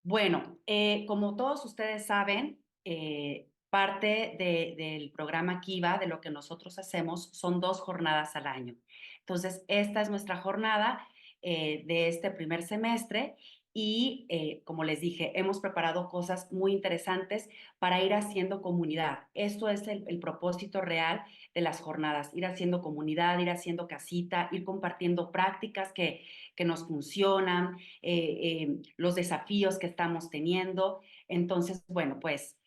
Bueno, como todos ustedes saben, parte del programa Kiva, de lo que nosotros hacemos, son 2 jornadas al año. Entonces, esta es nuestra jornada de este primer semestre y, como les dije, hemos preparado cosas muy interesantes para ir haciendo comunidad. Esto es el propósito real de las jornadas, ir haciendo comunidad, ir haciendo casita, ir compartiendo prácticas que nos funcionan, los desafíos que estamos teniendo. Entonces, bueno, pues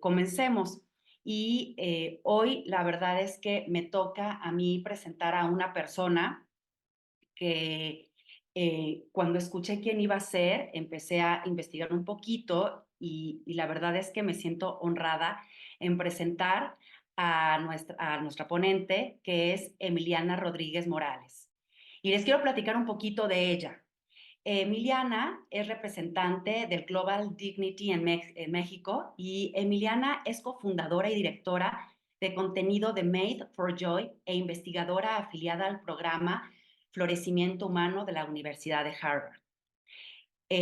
comencemos. Y hoy la verdad es que me toca a mí presentar a una persona que cuando escuché quién iba a ser, empecé a investigar un poquito y la verdad es que me siento honrada en presentar a nuestra ponente, que es Emiliana Rodríguez Morales. Y les quiero platicar un poquito de ella. Emiliana es representante del Global Dignity en México y Emiliana es cofundadora y directora de contenido de Made for Joy e investigadora afiliada al programa Florecimiento Humano de la Universidad de Harvard.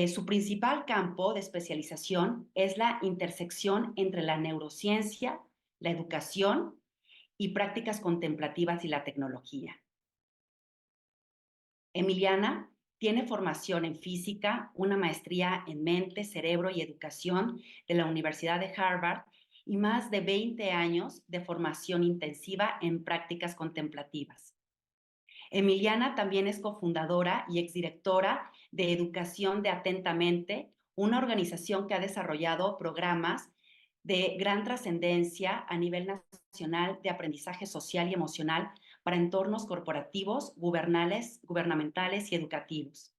Su principal campo de especialización es la intersección entre la neurociencia, la educación y prácticas contemplativas y la tecnología. Emiliana tiene formación en física, una maestría en mente, cerebro y educación de la Universidad de Harvard y más de 20 años de formación intensiva en prácticas contemplativas. Emiliana también es cofundadora y exdirectora de Educación de Atentamente, una organización que ha desarrollado programas de gran trascendencia a nivel nacional de aprendizaje social y emocional para entornos corporativos, gubernamentales y educativos.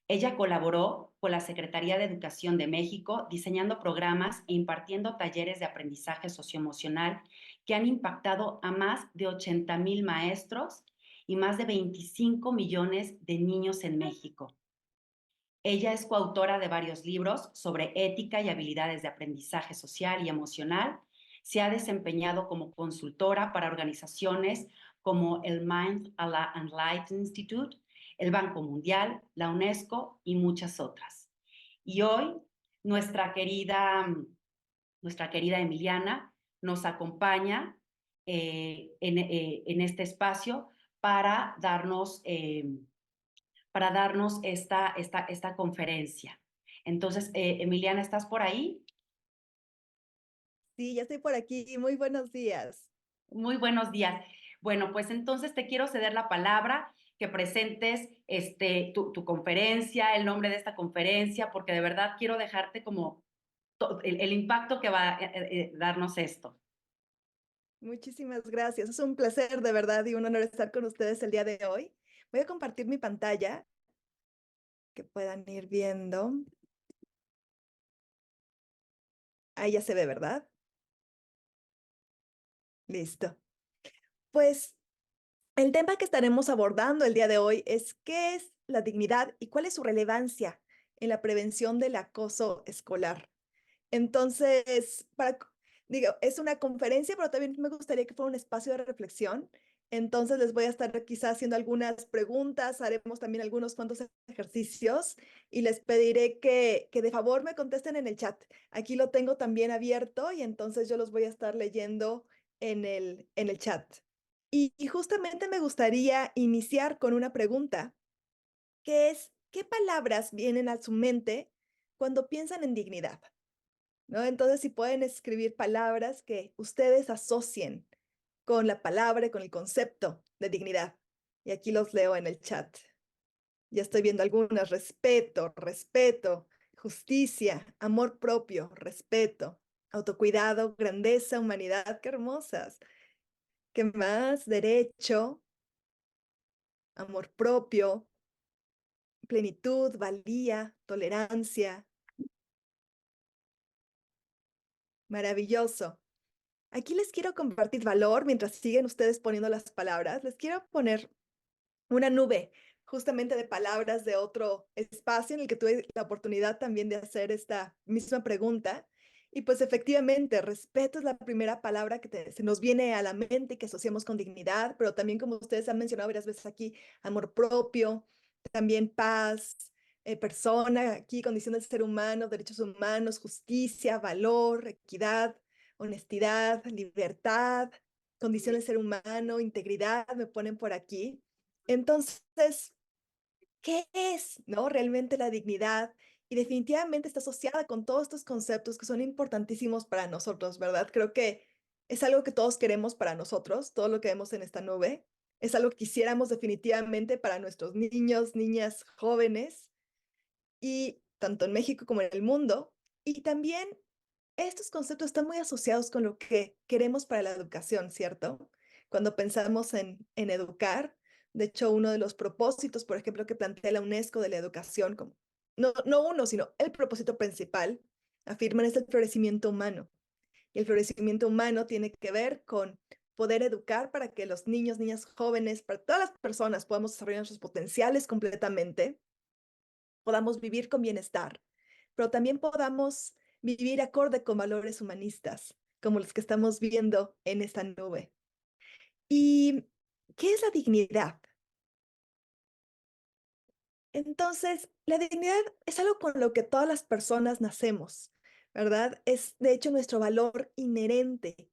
Ella colaboró con la Secretaría de Educación de México diseñando programas e impartiendo talleres de aprendizaje socioemocional que han impactado a más de 80,000 maestros y más de 25 millones de niños en México. Ella es coautora de varios libros sobre ética y habilidades de aprendizaje social y emocional. Se ha desempeñado como consultora para organizaciones como el Mind and Light Institute, el Banco Mundial, la UNESCO y muchas otras. Y hoy nuestra querida, nuestra querida Emiliana nos acompaña en este espacio para darnos esta conferencia. Entonces, Emiliana, ¿estás por ahí? Sí, ya estoy por aquí. Muy buenos días. Muy buenos días. Bueno, pues entonces te quiero ceder la palabra, que presentes tu conferencia, el nombre de esta conferencia, porque de verdad quiero dejarte como el impacto que va a darnos esto. Muchísimas gracias. Es un placer de verdad y un honor estar con ustedes el día de hoy. Voy a compartir mi pantalla, que puedan ir viendo. Ahí ya se ve, ¿verdad? Listo. Pues el tema que estaremos abordando el día de hoy es qué es la dignidad y cuál es su relevancia en la prevención del acoso escolar. Entonces, digo, es una conferencia, pero también me gustaría que fuera un espacio de reflexión. Entonces, les voy a estar quizás haciendo algunas preguntas, haremos también algunos cuantos ejercicios y les pediré que de favor me contesten en el chat. Aquí lo tengo también abierto y entonces yo los voy a estar leyendo en el chat. Y justamente me gustaría iniciar con una pregunta, que es, ¿qué palabras vienen a su mente cuando piensan en dignidad? ¿No? Entonces, si pueden escribir palabras que ustedes asocien con la palabra y con el concepto de dignidad. Y aquí los leo en el chat. Ya estoy viendo algunas. Respeto, respeto, justicia, amor propio, respeto, autocuidado, grandeza, humanidad. Qué hermosas. ¿Qué más? Derecho, amor propio, plenitud, valía, tolerancia. Maravilloso. Aquí les quiero compartir valor mientras siguen ustedes poniendo las palabras. Les quiero poner una nube justamente de palabras de otro espacio en el que tuve la oportunidad también de hacer esta misma pregunta. Y pues efectivamente, respeto es la primera palabra que se nos viene a la mente y que asociamos con dignidad, pero también como ustedes han mencionado varias veces aquí, amor propio, también paz, persona, aquí condición del ser humano, derechos humanos, justicia, valor, equidad, honestidad, libertad, condición del ser humano, integridad, me ponen por aquí. Entonces, ¿qué es, no? Realmente la dignidad. Y definitivamente está asociada con todos estos conceptos que son importantísimos para nosotros, ¿verdad? Creo que es algo que todos queremos para nosotros, todo lo que vemos en esta nube. Es algo que quisiéramos definitivamente para nuestros niños, niñas, jóvenes, y tanto en México como en el mundo. Y también estos conceptos están muy asociados con lo que queremos para la educación, ¿cierto? Cuando pensamos en educar, de hecho, uno de los propósitos, por ejemplo, que plantea la UNESCO de la educación, como, no uno, sino el propósito principal, afirman es el florecimiento humano. Y el florecimiento humano tiene que ver con poder educar para que los niños, niñas, jóvenes, para todas las personas podamos desarrollar nuestros potenciales completamente, podamos vivir con bienestar, pero también podamos vivir acorde con valores humanistas, como los que estamos viendo en esta nube. ¿Y qué es la dignidad? Entonces, la dignidad es algo con lo que todas las personas nacemos, ¿verdad? Es, de hecho, nuestro valor inherente.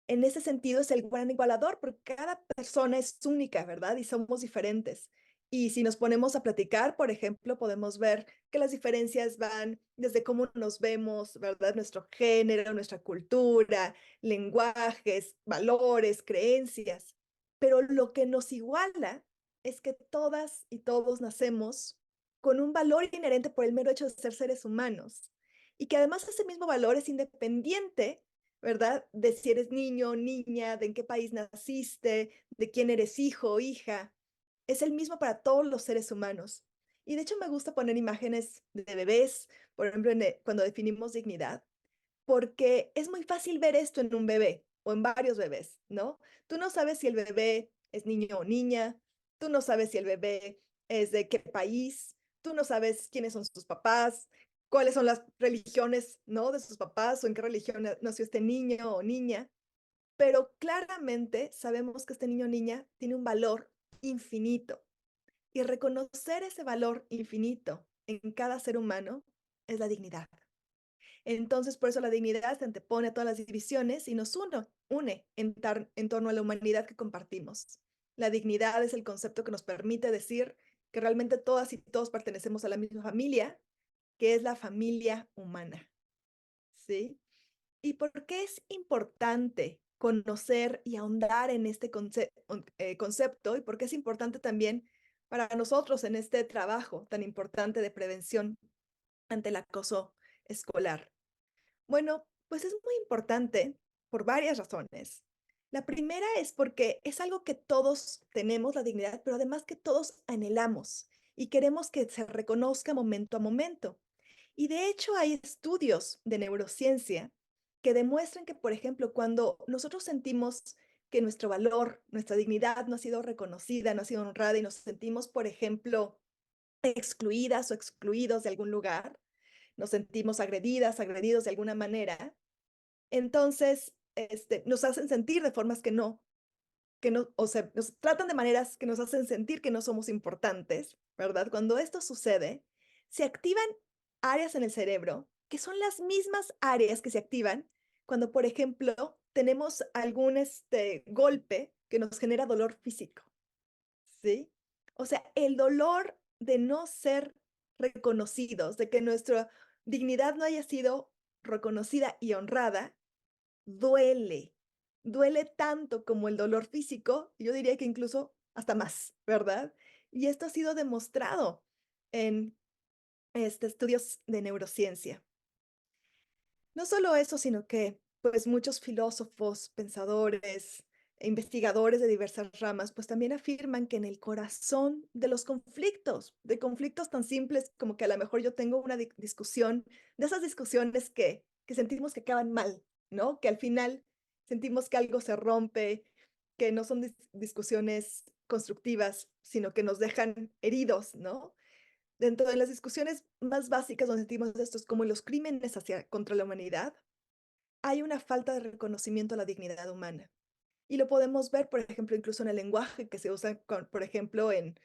En ese sentido es el gran igualador, porque cada persona es única, ¿verdad? Y somos diferentes. Y si nos ponemos a platicar, por ejemplo, podemos ver que las diferencias van desde cómo nos vemos, ¿verdad? Nuestro género, nuestra cultura, lenguajes, valores, creencias. Pero lo que nos iguala es que todas y todos nacemos con un valor inherente por el mero hecho de ser seres humanos. Y que además ese mismo valor es independiente, ¿verdad? De si eres niño, niña, de en qué país naciste, de quién eres hijo o hija. Es el mismo para todos los seres humanos. Y de hecho me gusta poner imágenes de bebés, por ejemplo, cuando definimos dignidad, porque es muy fácil ver esto en un bebé o en varios bebés, ¿no? Tú no sabes si el bebé es niño o niña, tú no sabes si el bebé es de qué país, tú no sabes quiénes son sus papás, cuáles son las religiones, ¿no? De sus papás o en qué religión nació este niño o niña, pero claramente sabemos que este niño o niña tiene un valor infinito y reconocer ese valor infinito en cada ser humano es la dignidad. Entonces, por eso la dignidad se antepone a todas las divisiones y nos une en torno a la humanidad que compartimos. La dignidad es el concepto que nos permite decir que realmente todas y todos pertenecemos a la misma familia, que es la familia humana, ¿sí? ¿Y por qué es importante conocer y ahondar en este concepto? ¿Y por qué es importante también para nosotros en este trabajo tan importante de prevención ante el acoso escolar? Bueno, pues es muy importante por varias razones. La primera es porque es algo que todos tenemos, la dignidad, pero además que todos anhelamos y queremos que se reconozca momento a momento. Y de hecho hay estudios de neurociencia que demuestran que, por ejemplo, cuando nosotros sentimos que nuestro valor, nuestra dignidad no ha sido reconocida, no ha sido honrada y nos sentimos, por ejemplo, excluidas o excluidos de algún lugar, nos sentimos agredidas, agredidos de alguna manera, entonces nos hacen sentir de formas que no, o sea, nos tratan de maneras que nos hacen sentir que no somos importantes, ¿verdad? Cuando esto sucede, se activan áreas en el cerebro que son las mismas áreas que se activan cuando, por ejemplo, tenemos algún golpe que nos genera dolor físico, ¿sí? O sea, el dolor de no ser reconocidos, de que nuestra dignidad no haya sido reconocida y honrada, duele. Duele tanto como el dolor físico, yo diría que incluso hasta más, ¿verdad? Y esto ha sido demostrado en estudios de neurociencia. No solo eso, sino que pues muchos filósofos, pensadores e investigadores de diversas ramas, pues también afirman que en el corazón de los conflictos, de conflictos tan simples como que a lo mejor yo tengo una discusión, de esas discusiones que sentimos que acaban mal, ¿no? Que al final sentimos que algo se rompe, que no son discusiones constructivas, sino que nos dejan heridos, ¿no? Dentro de las discusiones más básicas donde sentimos esto es como los crímenes contra la humanidad, hay una falta de reconocimiento a la dignidad humana. Y lo podemos ver, por ejemplo, incluso en el lenguaje que se usa, por ejemplo, en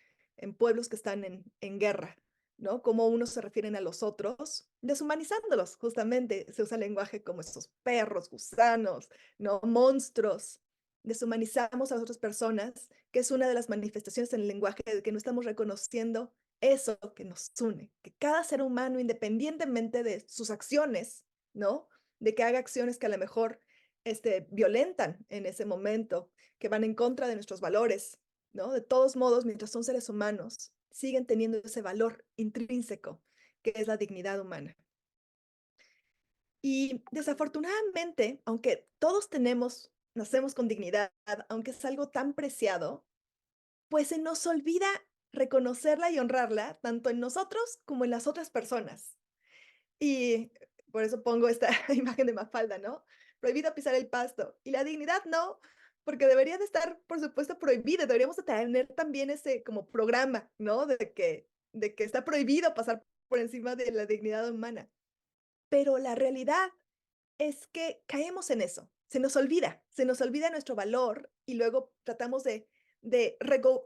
pueblos que están en guerra. ¿no? Cómo unos se refieren a los otros, deshumanizándolos, justamente. Se usa lenguaje como esos perros, gusanos, ¿no? Monstruos. Deshumanizamos a las otras personas, que es una de las manifestaciones en el lenguaje de que no estamos reconociendo eso que nos une, que cada ser humano, independientemente de sus acciones, ¿no? De que haga acciones que a lo mejor violentan en ese momento, que van en contra de nuestros valores, ¿no? De todos modos, mientras son seres humanos, siguen teniendo ese valor intrínseco que es la dignidad humana. Y desafortunadamente, aunque todos nacemos con dignidad, aunque es algo tan preciado, pues se nos olvida reconocerla y honrarla tanto en nosotros como en las otras personas. Y por eso pongo esta imagen de Mafalda, ¿no? Prohibido pisar el pasto. Y la dignidad no, porque debería de estar, por supuesto, prohibida. Deberíamos de tener también ese como programa, ¿no? De que está prohibido pasar por encima de la dignidad humana. Pero la realidad es que caemos en eso, se nos olvida nuestro valor y luego tratamos de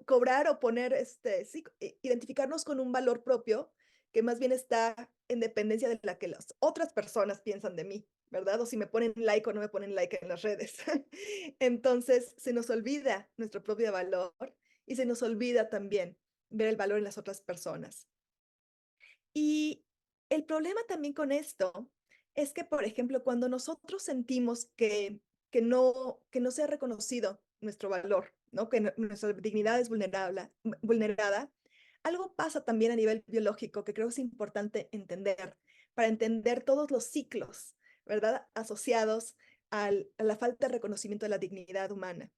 cobrar o poner, sí, identificarnos con un valor propio que más bien está en dependencia de la que las otras personas piensan de mí, ¿verdad? O si me ponen like o no me ponen like en las redes. Entonces, se nos olvida nuestro propio valor y se nos olvida también ver el valor en las otras personas. Y el problema también con esto es que, por ejemplo, cuando nosotros sentimos que no se ha reconocido nuestro valor, ¿no? Que nuestra dignidad es vulnerada, algo pasa también a nivel biológico que creo es importante entender para entender todos los ciclos, ¿verdad? Asociados a la falta de reconocimiento de la dignidad humana.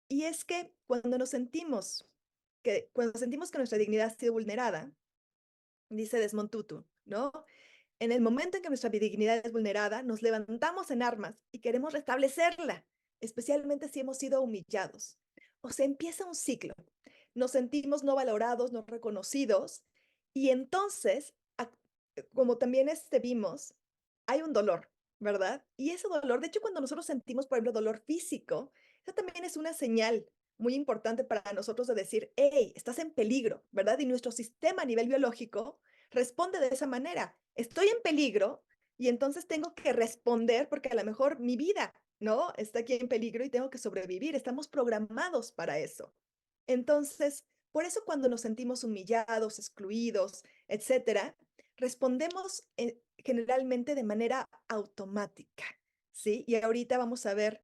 Y es que cuando sentimos que nuestra dignidad ha sido vulnerada, dice Desmond Tutu, ¿no? En el momento en que nuestra dignidad es vulnerada, nos levantamos en armas y queremos restablecerla, especialmente si hemos sido humillados. O sea, empieza un ciclo. Nos sentimos no valorados, no reconocidos, y entonces, como también vimos, hay un dolor, ¿verdad? Y ese dolor, de hecho, cuando nosotros sentimos, por ejemplo, dolor físico, eso también es una señal muy importante para nosotros de decir, hey, estás en peligro, ¿verdad? Y nuestro sistema a nivel biológico responde de esa manera. Estoy en peligro y entonces tengo que responder porque a lo mejor mi vida, ¿no? Está aquí en peligro y tengo que sobrevivir. Estamos programados para eso. Entonces, por eso cuando nos sentimos humillados, excluidos, etcétera, respondemos generalmente de manera automática, ¿sí? Y ahorita vamos a ver,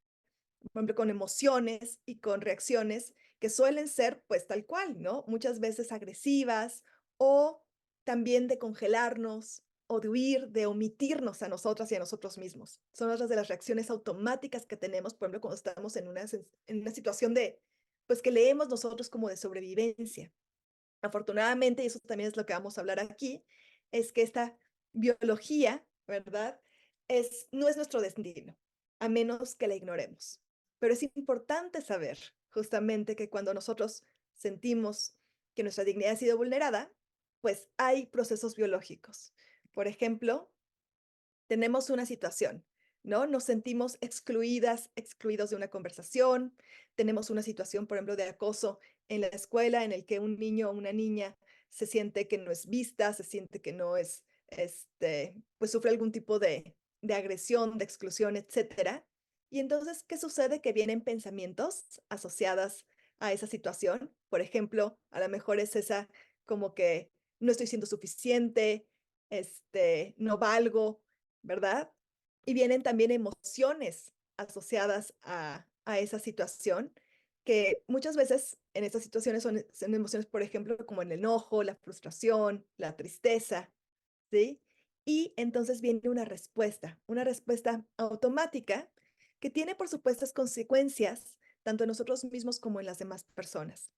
por ejemplo, con emociones y con reacciones que suelen ser pues tal cual, ¿no? Muchas veces agresivas o también de congelarnos o de huir, de omitirnos a nosotras y a nosotros mismos. Son otras de las reacciones automáticas que tenemos, por ejemplo, cuando estamos en una situación pues que leemos nosotros como de sobrevivencia. Afortunadamente, y eso también es lo que vamos a hablar aquí, es que esta biología, ¿verdad? No es nuestro destino, a menos que la ignoremos. Pero es importante saber justamente que cuando nosotros sentimos que nuestra dignidad ha sido vulnerada, pues hay procesos biológicos. Por ejemplo, tenemos una situación, ¿no? Nos sentimos excluidas, excluidos de una conversación, tenemos una situación, por ejemplo, de acoso en la escuela en el que un niño o una niña se siente que no es vista, se siente que no es, pues sufre algún tipo de agresión, de exclusión, etcétera. Y entonces, ¿qué sucede? Que vienen pensamientos asociados a esa situación. Por ejemplo, a lo mejor es esa como que no estoy siendo suficiente, no valgo, ¿verdad? Y vienen también emociones asociadas a esa situación, que muchas veces en estas situaciones son emociones, por ejemplo, como el enojo, la frustración, la tristeza, ¿sí? Y entonces viene una respuesta automática que tiene, por supuesto, consecuencias tanto en nosotros mismos como en las demás personas.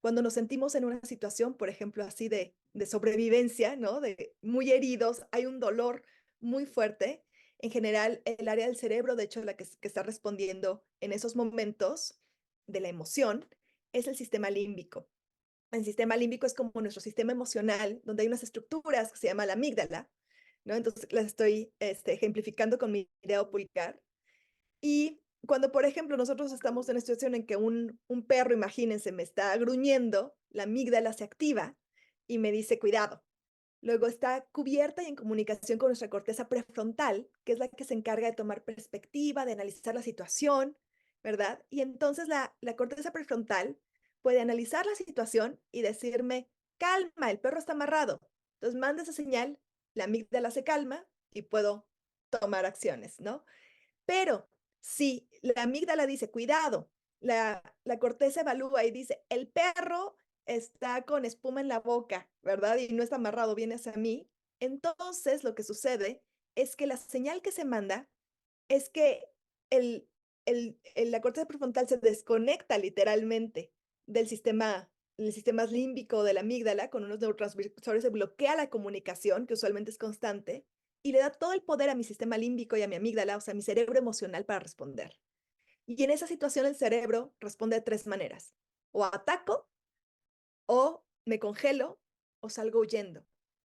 Cuando nos sentimos en una situación, por ejemplo, así de sobrevivencia, ¿no? De muy heridos, hay un dolor muy fuerte. En general, el área del cerebro, de hecho, la que está respondiendo en esos momentos de la emoción, es el sistema límbico. El sistema límbico es como nuestro sistema emocional, donde hay unas estructuras que se llama la amígdala, ¿no? Entonces las estoy ejemplificando con mi dedo pulgar. Y cuando, por ejemplo, nosotros estamos en una situación en que un perro, imagínense, me está gruñendo, la amígdala se activa y me dice, cuidado, Luego está cubierta y en comunicación con nuestra corteza prefrontal, que es la que se encarga de tomar perspectiva, de analizar la situación, ¿verdad? Y entonces la corteza prefrontal puede analizar la situación y decirme, calma, el perro está amarrado. Entonces manda esa señal, la amígdala se calma y puedo tomar acciones, ¿no? Pero si la amígdala dice, cuidado, la corteza evalúa y dice, el perro está con espuma en la boca, ¿verdad? Y no está amarrado, viene hacia mí. Entonces, lo que sucede es que la señal que se manda es que la corteza prefrontal se desconecta literalmente del sistema límbico de la amígdala con unos neurotransmisores, se bloquea la comunicación, que usualmente es constante, y le da todo el poder a mi sistema límbico y a mi amígdala, o sea, a mi cerebro emocional para responder. Y en esa situación el cerebro responde de tres maneras: o ataco, o me congelo, o salgo huyendo,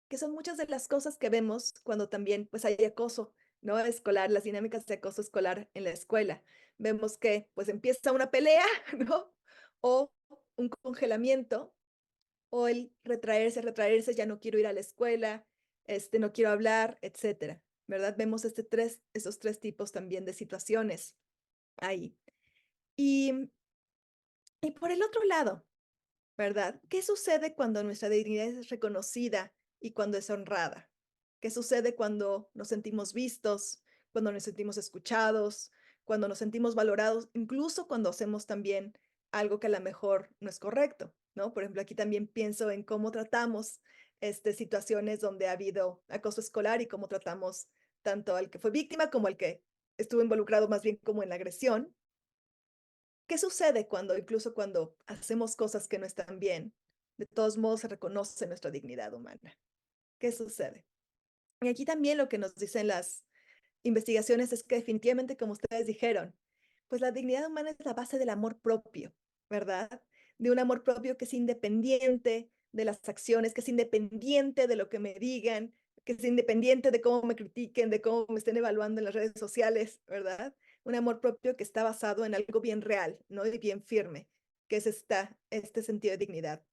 que son muchas de las cosas que vemos cuando también pues hay acoso, ¿no? Escolar, las dinámicas de acoso escolar en la escuela. Vemos que pues empieza una pelea, ¿no? O un congelamiento, o el retraerse, ya no quiero ir a la escuela, no quiero hablar, etcétera, ¿verdad? Vemos esos tres tipos también de situaciones ahí. Y, y por el otro lado, ¿verdad? ¿Qué sucede cuando nuestra dignidad es reconocida y cuando es honrada? ¿Qué sucede cuando nos sentimos vistos, cuando nos sentimos escuchados, cuando nos sentimos valorados, incluso cuando hacemos también algo que a lo mejor no es correcto, ¿no? Por ejemplo, aquí también pienso en cómo tratamos situaciones donde ha habido acoso escolar y cómo tratamos tanto al que fue víctima como al que estuvo involucrado más bien como en la agresión. ¿Qué sucede cuando, incluso cuando hacemos cosas que no están bien, de todos modos se reconoce nuestra dignidad humana? ¿Qué sucede? Y aquí también lo que nos dicen las investigaciones es que definitivamente, como ustedes dijeron, pues la dignidad humana es la base del amor propio, ¿verdad? De un amor propio que es independiente de las acciones, que es independiente de lo que me digan, que es independiente de cómo me critiquen, de cómo me estén evaluando en las redes sociales, ¿verdad? Un amor propio que está basado en algo bien real, ¿no? Y bien firme, que es este sentido de dignidad.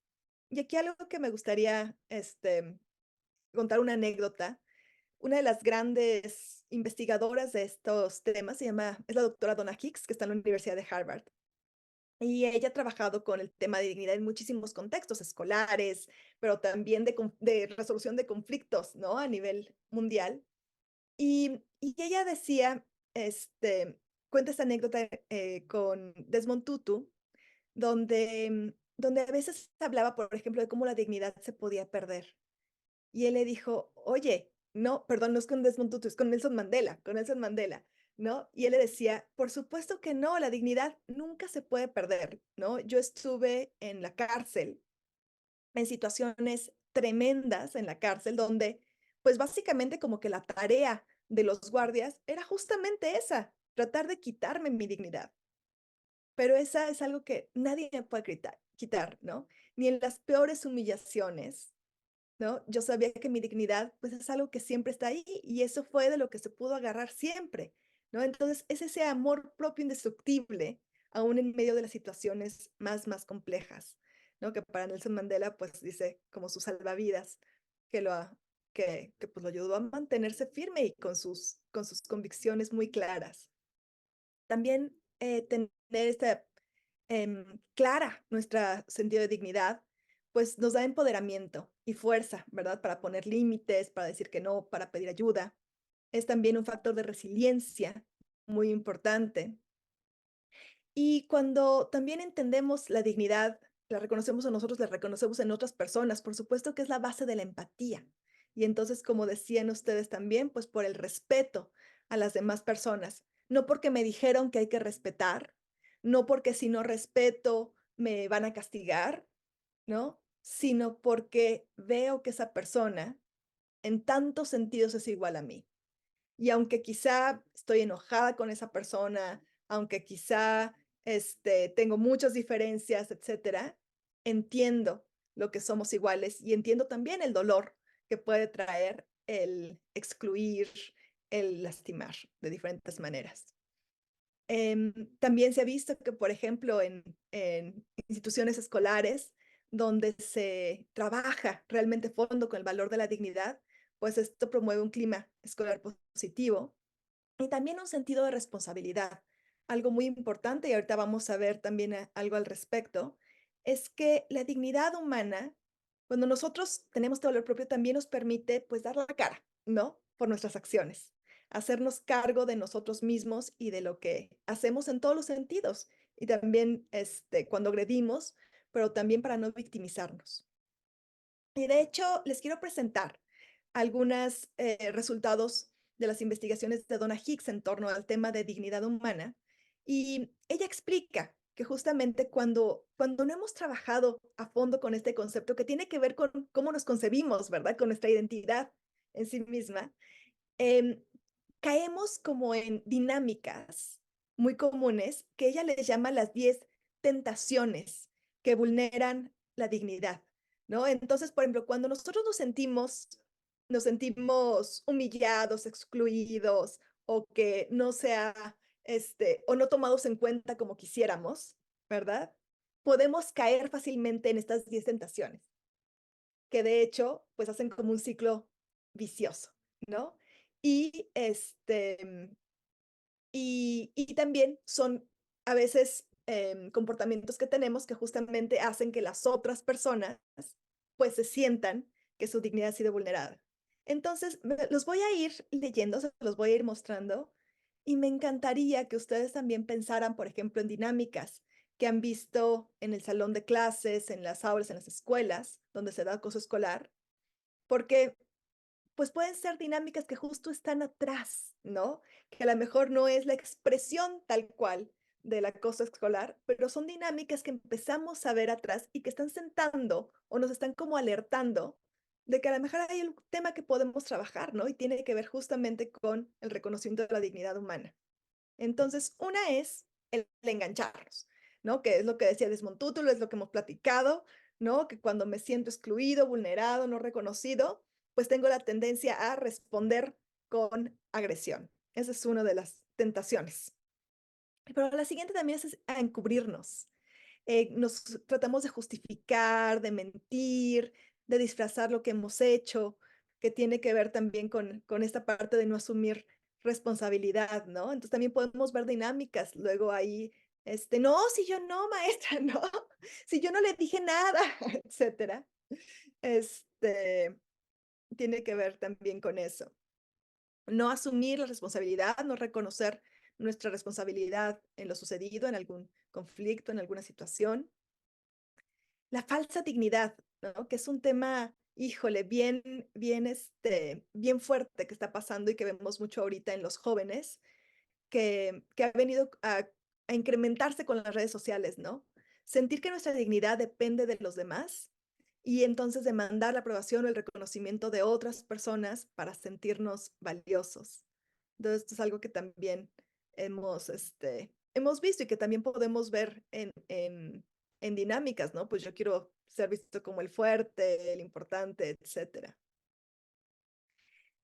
Y aquí algo que me gustaría contar una anécdota. Una de las grandes investigadoras de estos temas es la doctora Donna Hicks, que está en la Universidad de Harvard. Y ella ha trabajado con el tema de dignidad en muchísimos contextos escolares, pero también de resolución de conflictos, ¿no? A nivel mundial. Y ella decía, cuenta esta anécdota con Desmond Tutu, donde a veces hablaba, por ejemplo, de cómo la dignidad se podía perder. Y él le dijo: "Oye, no, perdón, no es con Desmond Tutu, es con Nelson Mandela", ¿no? Y él le decía: "Por supuesto que no, la dignidad nunca se puede perder", ¿no? Yo estuve en la cárcel, en situaciones tremendas en la cárcel, donde, pues, básicamente como que la tarea de los guardias era justamente esa, tratar de quitarme mi dignidad. Pero esa es algo que nadie me puede quitar, ¿no? Ni en las peores humillaciones, ¿no? Yo sabía que mi dignidad, pues, es algo que siempre está ahí, y eso fue de lo que se pudo agarrar siempre, ¿no? Entonces, es ese amor propio indestructible, aún en medio de las situaciones más complejas, ¿no? Que para Nelson Mandela, pues, dice como su salvavidas, que lo ha pues, lo ayudó a mantenerse firme y con sus convicciones muy claras. También, tener clara nuestra sentido de dignidad, pues nos da empoderamiento y fuerza, ¿verdad? Para poner límites, para decir que no, para pedir ayuda. Es también un factor de resiliencia muy importante. Y cuando también entendemos la dignidad, la reconocemos a nosotros, la reconocemos en otras personas, por supuesto que es la base de la empatía. Y entonces, como decían ustedes también, pues por el respeto a las demás personas. No porque me dijeron que hay que respetar, no porque si no respeto me van a castigar, ¿no? Sino porque veo que esa persona en tantos sentidos es igual a mí. Y aunque quizá estoy enojada con esa persona, aunque quizá, tengo muchas diferencias, etcétera, entiendo lo que somos iguales y entiendo también el dolor que puede traer el excluir, el lastimar de diferentes maneras. También se ha visto que, por ejemplo, en instituciones escolares, donde se trabaja realmente a fondo con el valor de la dignidad, pues esto promueve un clima escolar positivo y también un sentido de responsabilidad. Algo muy importante, y ahorita vamos a ver también algo al respecto, es que la dignidad humana, cuando nosotros tenemos este valor propio, también nos permite pues dar la cara, ¿no? Por nuestras acciones, hacernos cargo de nosotros mismos y de lo que hacemos en todos los sentidos. Y también cuando agredimos, pero también para no victimizarnos. Y de hecho, les quiero presentar algunos resultados de las investigaciones de Donna Hicks en torno al tema de dignidad humana. Y ella explica que justamente cuando no hemos trabajado a fondo con este concepto que tiene que ver con cómo nos concebimos, ¿verdad? Con nuestra identidad en sí misma, em, caemos como en dinámicas muy comunes que ella les llama las 10 tentaciones que vulneran la dignidad, ¿no? Entonces, por ejemplo, cuando nosotros nos sentimos humillados, excluidos o que no sea, o no tomados en cuenta como quisiéramos, ¿verdad? Podemos caer fácilmente en estas 10 tentaciones, que de hecho, pues hacen como un ciclo vicioso, ¿no? Y y también son a veces, comportamientos que tenemos que justamente hacen que las otras personas, pues, se sientan que su dignidad ha sido vulnerada. Entonces, los voy a ir leyendo, se los voy a ir mostrando, y me encantaría que ustedes también pensaran, por ejemplo, en dinámicas que han visto en el salón de clases, en las aulas, en las escuelas, donde se da acoso escolar, porque pues pueden ser dinámicas que justo están atrás, ¿no? Que a lo mejor no es la expresión tal cual del acoso escolar, pero son dinámicas que empezamos a ver atrás y que están sentando o nos están como alertando de que a lo mejor hay un tema que podemos trabajar, ¿no? Y tiene que ver justamente con el reconocimiento de la dignidad humana. Entonces, una es el engancharnos, ¿no? Que es lo que decía Desmond Tutu, es lo que hemos platicado, ¿no? Que cuando me siento excluido, vulnerado, no reconocido, pues tengo la tendencia a responder con agresión. Esa es una de las tentaciones. Pero la siguiente también es a encubrirnos. Nos tratamos de justificar, de mentir, de disfrazar lo que hemos hecho, que tiene que ver también con esta parte de no asumir responsabilidad, ¿no? Entonces también podemos ver dinámicas luego ahí, no, si yo no, maestra, no, si yo no le dije nada, etcétera. Este, tiene que ver también con eso. No asumir la responsabilidad, no reconocer nuestra responsabilidad en lo sucedido, en algún conflicto, en alguna situación. La falsa dignidad, ¿no? Que es un tema, híjole, bien fuerte que está pasando y que vemos mucho ahorita en los jóvenes, que ha venido a incrementarse con las redes sociales, ¿no? Sentir que nuestra dignidad depende de los demás y entonces demandar la aprobación o el reconocimiento de otras personas para sentirnos valiosos. Entonces, esto es algo que también hemos visto y que también podemos ver en dinámicas, ¿no? Pues yo quiero ser visto como el fuerte, el importante, etcétera.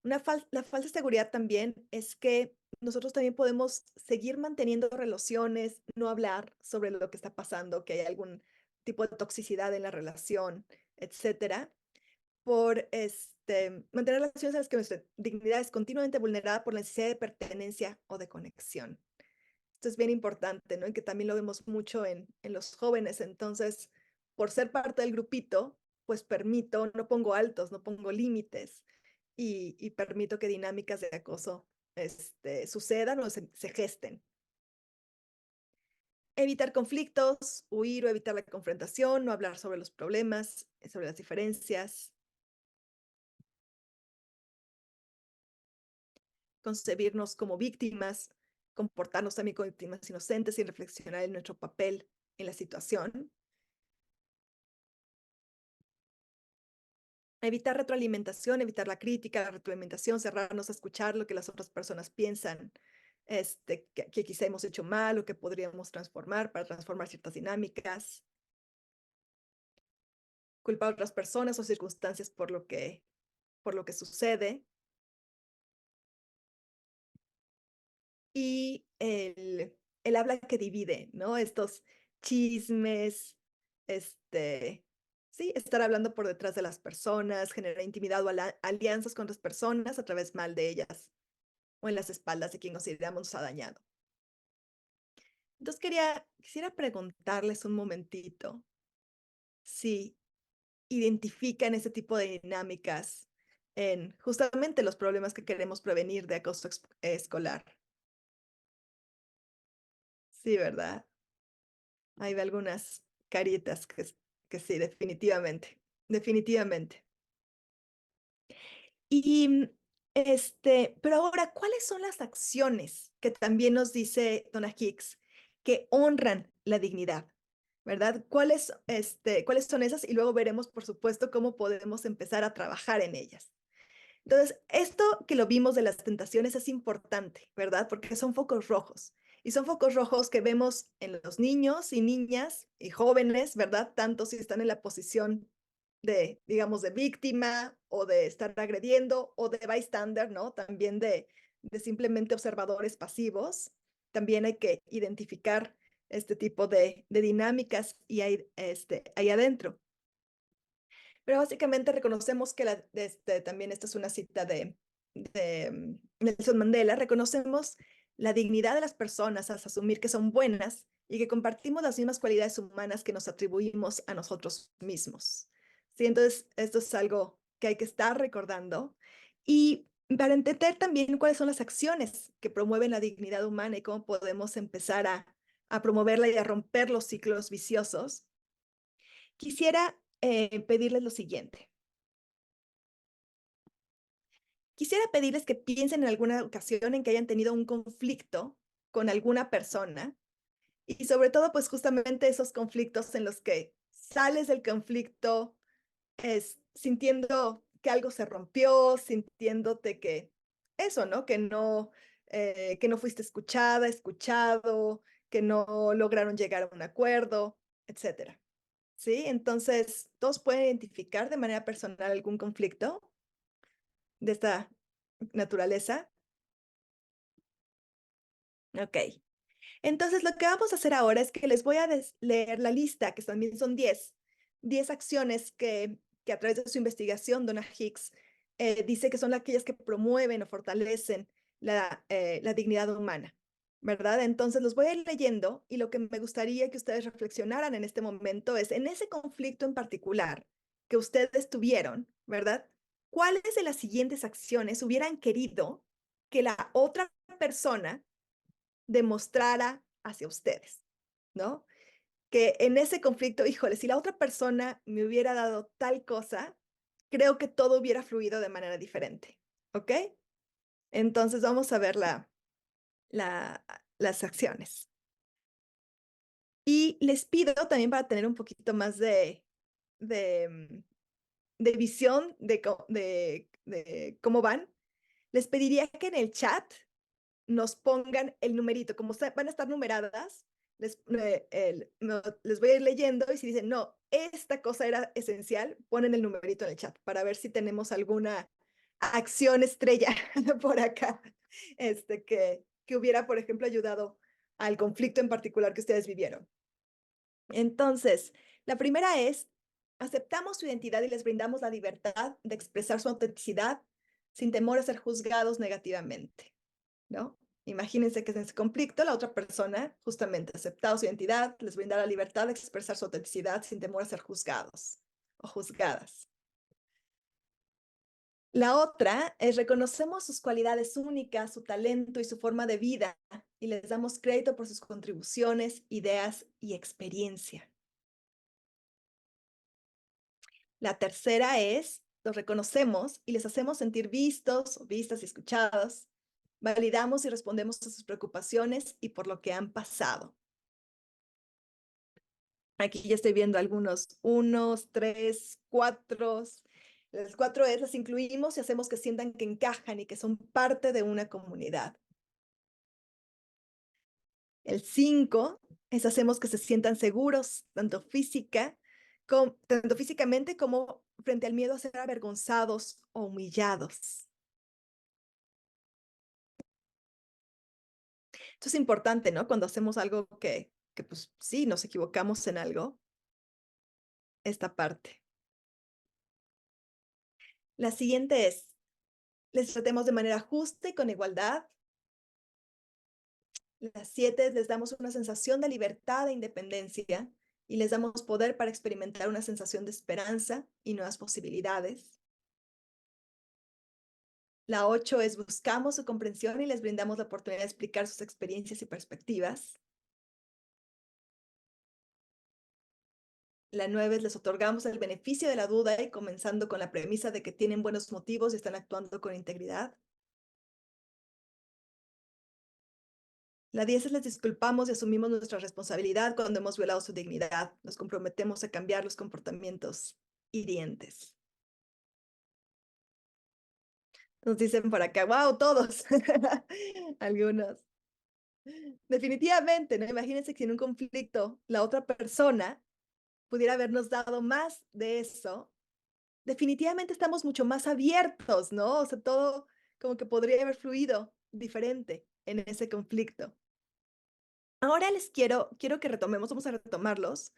La falsa seguridad también es que nosotros también podemos seguir manteniendo relaciones, no hablar sobre lo que está pasando, que hay algún tipo de toxicidad en la relación, etcétera, por mantener relaciones en las que nuestra dignidad es continuamente vulnerada por la necesidad de pertenencia o de conexión. Esto es bien importante, ¿no? Y que también lo vemos mucho en los jóvenes. Entonces, por ser parte del grupito, pues permito, no pongo altos, no pongo límites y permito que dinámicas de acoso sucedan o se gesten. Evitar conflictos, huir o evitar la confrontación, no hablar sobre los problemas, sobre las diferencias, concebirnos como víctimas, comportarnos también como víctimas inocentes y reflexionar en nuestro papel en la situación. Evitar retroalimentación, evitar la crítica, la retroalimentación, cerrarnos a escuchar lo que las otras personas piensan, que quizá hemos hecho mal o que podríamos transformar para transformar ciertas dinámicas. Culpar a otras personas o circunstancias por lo que sucede. Y el habla que divide, ¿no? Estos chismes, este, ¿sí? Estar hablando por detrás de las personas, generar intimidad o alianzas con otras personas a través mal de ellas o en las espaldas de quien consideramos nos ha dañado. Entonces quisiera preguntarles un momentito si identifican ese tipo de dinámicas en justamente los problemas que queremos prevenir de acoso escolar. Sí, ¿verdad? Hay algunas caritas que sí, definitivamente, definitivamente. Y pero ahora, ¿cuáles son las acciones que también nos dice Donna Hicks que honran la dignidad? ¿Verdad? ¿Cuáles son esas? Y luego veremos, por supuesto, cómo podemos empezar a trabajar en ellas. Entonces, esto que lo vimos de las tentaciones es importante, ¿verdad? Porque son focos rojos. Y son focos rojos que vemos en los niños y niñas y jóvenes, ¿verdad? Tanto si están en la posición de, digamos, de víctima o de estar agrediendo o de bystander, ¿no? También de simplemente observadores pasivos. También hay que identificar este tipo de dinámicas y ahí adentro. Pero básicamente reconocemos que también esta es una cita de Nelson Mandela, reconocemos la dignidad de las personas al asumir que son buenas y que compartimos las mismas cualidades humanas que nos atribuimos a nosotros mismos. ¿Sí? Entonces, esto es algo que hay que estar recordando. Y para entender también cuáles son las acciones que promueven la dignidad humana y cómo podemos empezar a promoverla y a romper los ciclos viciosos, quisiera pedirles lo siguiente. Quisiera pedirles que piensen en alguna ocasión en que hayan tenido un conflicto con alguna persona y sobre todo, pues justamente esos conflictos en los que sales del conflicto sintiendo que algo se rompió, sintiéndote que eso, ¿no? Que no fuiste escuchada, escuchado, que no lograron llegar a un acuerdo, etcétera. ¿Sí? Entonces, todos pueden identificar de manera personal algún conflicto de esta naturaleza. Ok. Entonces, lo que vamos a hacer ahora es que les voy a leer la lista, que también son 10 acciones que a través de su investigación, Donna Hicks dice que son aquellas que promueven o fortalecen la dignidad humana, ¿verdad? Entonces, los voy a ir leyendo y lo que me gustaría que ustedes reflexionaran en este momento es, en ese conflicto en particular que ustedes tuvieron, ¿verdad? ¿Cuáles de las siguientes acciones hubieran querido que la otra persona demostrara hacia ustedes, ¿no? Que en ese conflicto, híjole, si la otra persona me hubiera dado tal cosa, creo que todo hubiera fluido de manera diferente, ¿ok? Entonces vamos a ver las acciones. Y les pido también para tener un poquito más de, mm, de visión de cómo van, les pediría que en el chat nos pongan el numerito, como van a estar numeradas, les voy a ir leyendo y si dicen, no, esta cosa era esencial, ponen el numerito en el chat para ver si tenemos alguna acción estrella por acá, que hubiera, por ejemplo, ayudado al conflicto en particular que ustedes vivieron. Entonces, la primera es, aceptamos su identidad y les brindamos la libertad de expresar su autenticidad sin temor a ser juzgados negativamente, ¿no? Imagínense que en ese conflicto la otra persona justamente ha aceptado su identidad, les brinda la libertad de expresar su autenticidad sin temor a ser juzgados o juzgadas. La otra es reconocemos sus cualidades únicas, su talento y su forma de vida y les damos crédito por sus contribuciones, ideas y experiencia. La tercera es los reconocemos y les hacemos sentir vistos, vistas y escuchados. Validamos y respondemos a sus preocupaciones y por lo que han pasado. Aquí ya estoy viendo algunos, 1, 3, 4. Las 4 es las incluimos y hacemos que sientan que encajan y que son parte de una comunidad. El 5 es hacemos que se sientan seguros, tanto físicamente como frente al miedo a ser avergonzados o humillados. Esto es importante, ¿no? Cuando hacemos algo que pues sí, nos equivocamos en algo, esta parte. La siguiente es, les tratemos de manera justa y con igualdad. Las 7, les damos una sensación de libertad e independencia y les damos poder para experimentar una sensación de esperanza y nuevas posibilidades. La 8 es buscamos su comprensión y les brindamos la oportunidad de explicar sus experiencias y perspectivas. La 9 es les otorgamos el beneficio de la duda y comenzando con la premisa de que tienen buenos motivos y están actuando con integridad. La 10 es les disculpamos y asumimos nuestra responsabilidad cuando hemos violado su dignidad. Nos comprometemos a cambiar los comportamientos hirientes. Nos dicen por acá, wow, todos. Algunos. Definitivamente, ¿no? Imagínense que en un conflicto la otra persona pudiera habernos dado más de eso. Definitivamente estamos mucho más abiertos, ¿no? O sea, todo como que podría haber fluido diferente en ese conflicto. Ahora quiero que retomemos, vamos a retomarlos,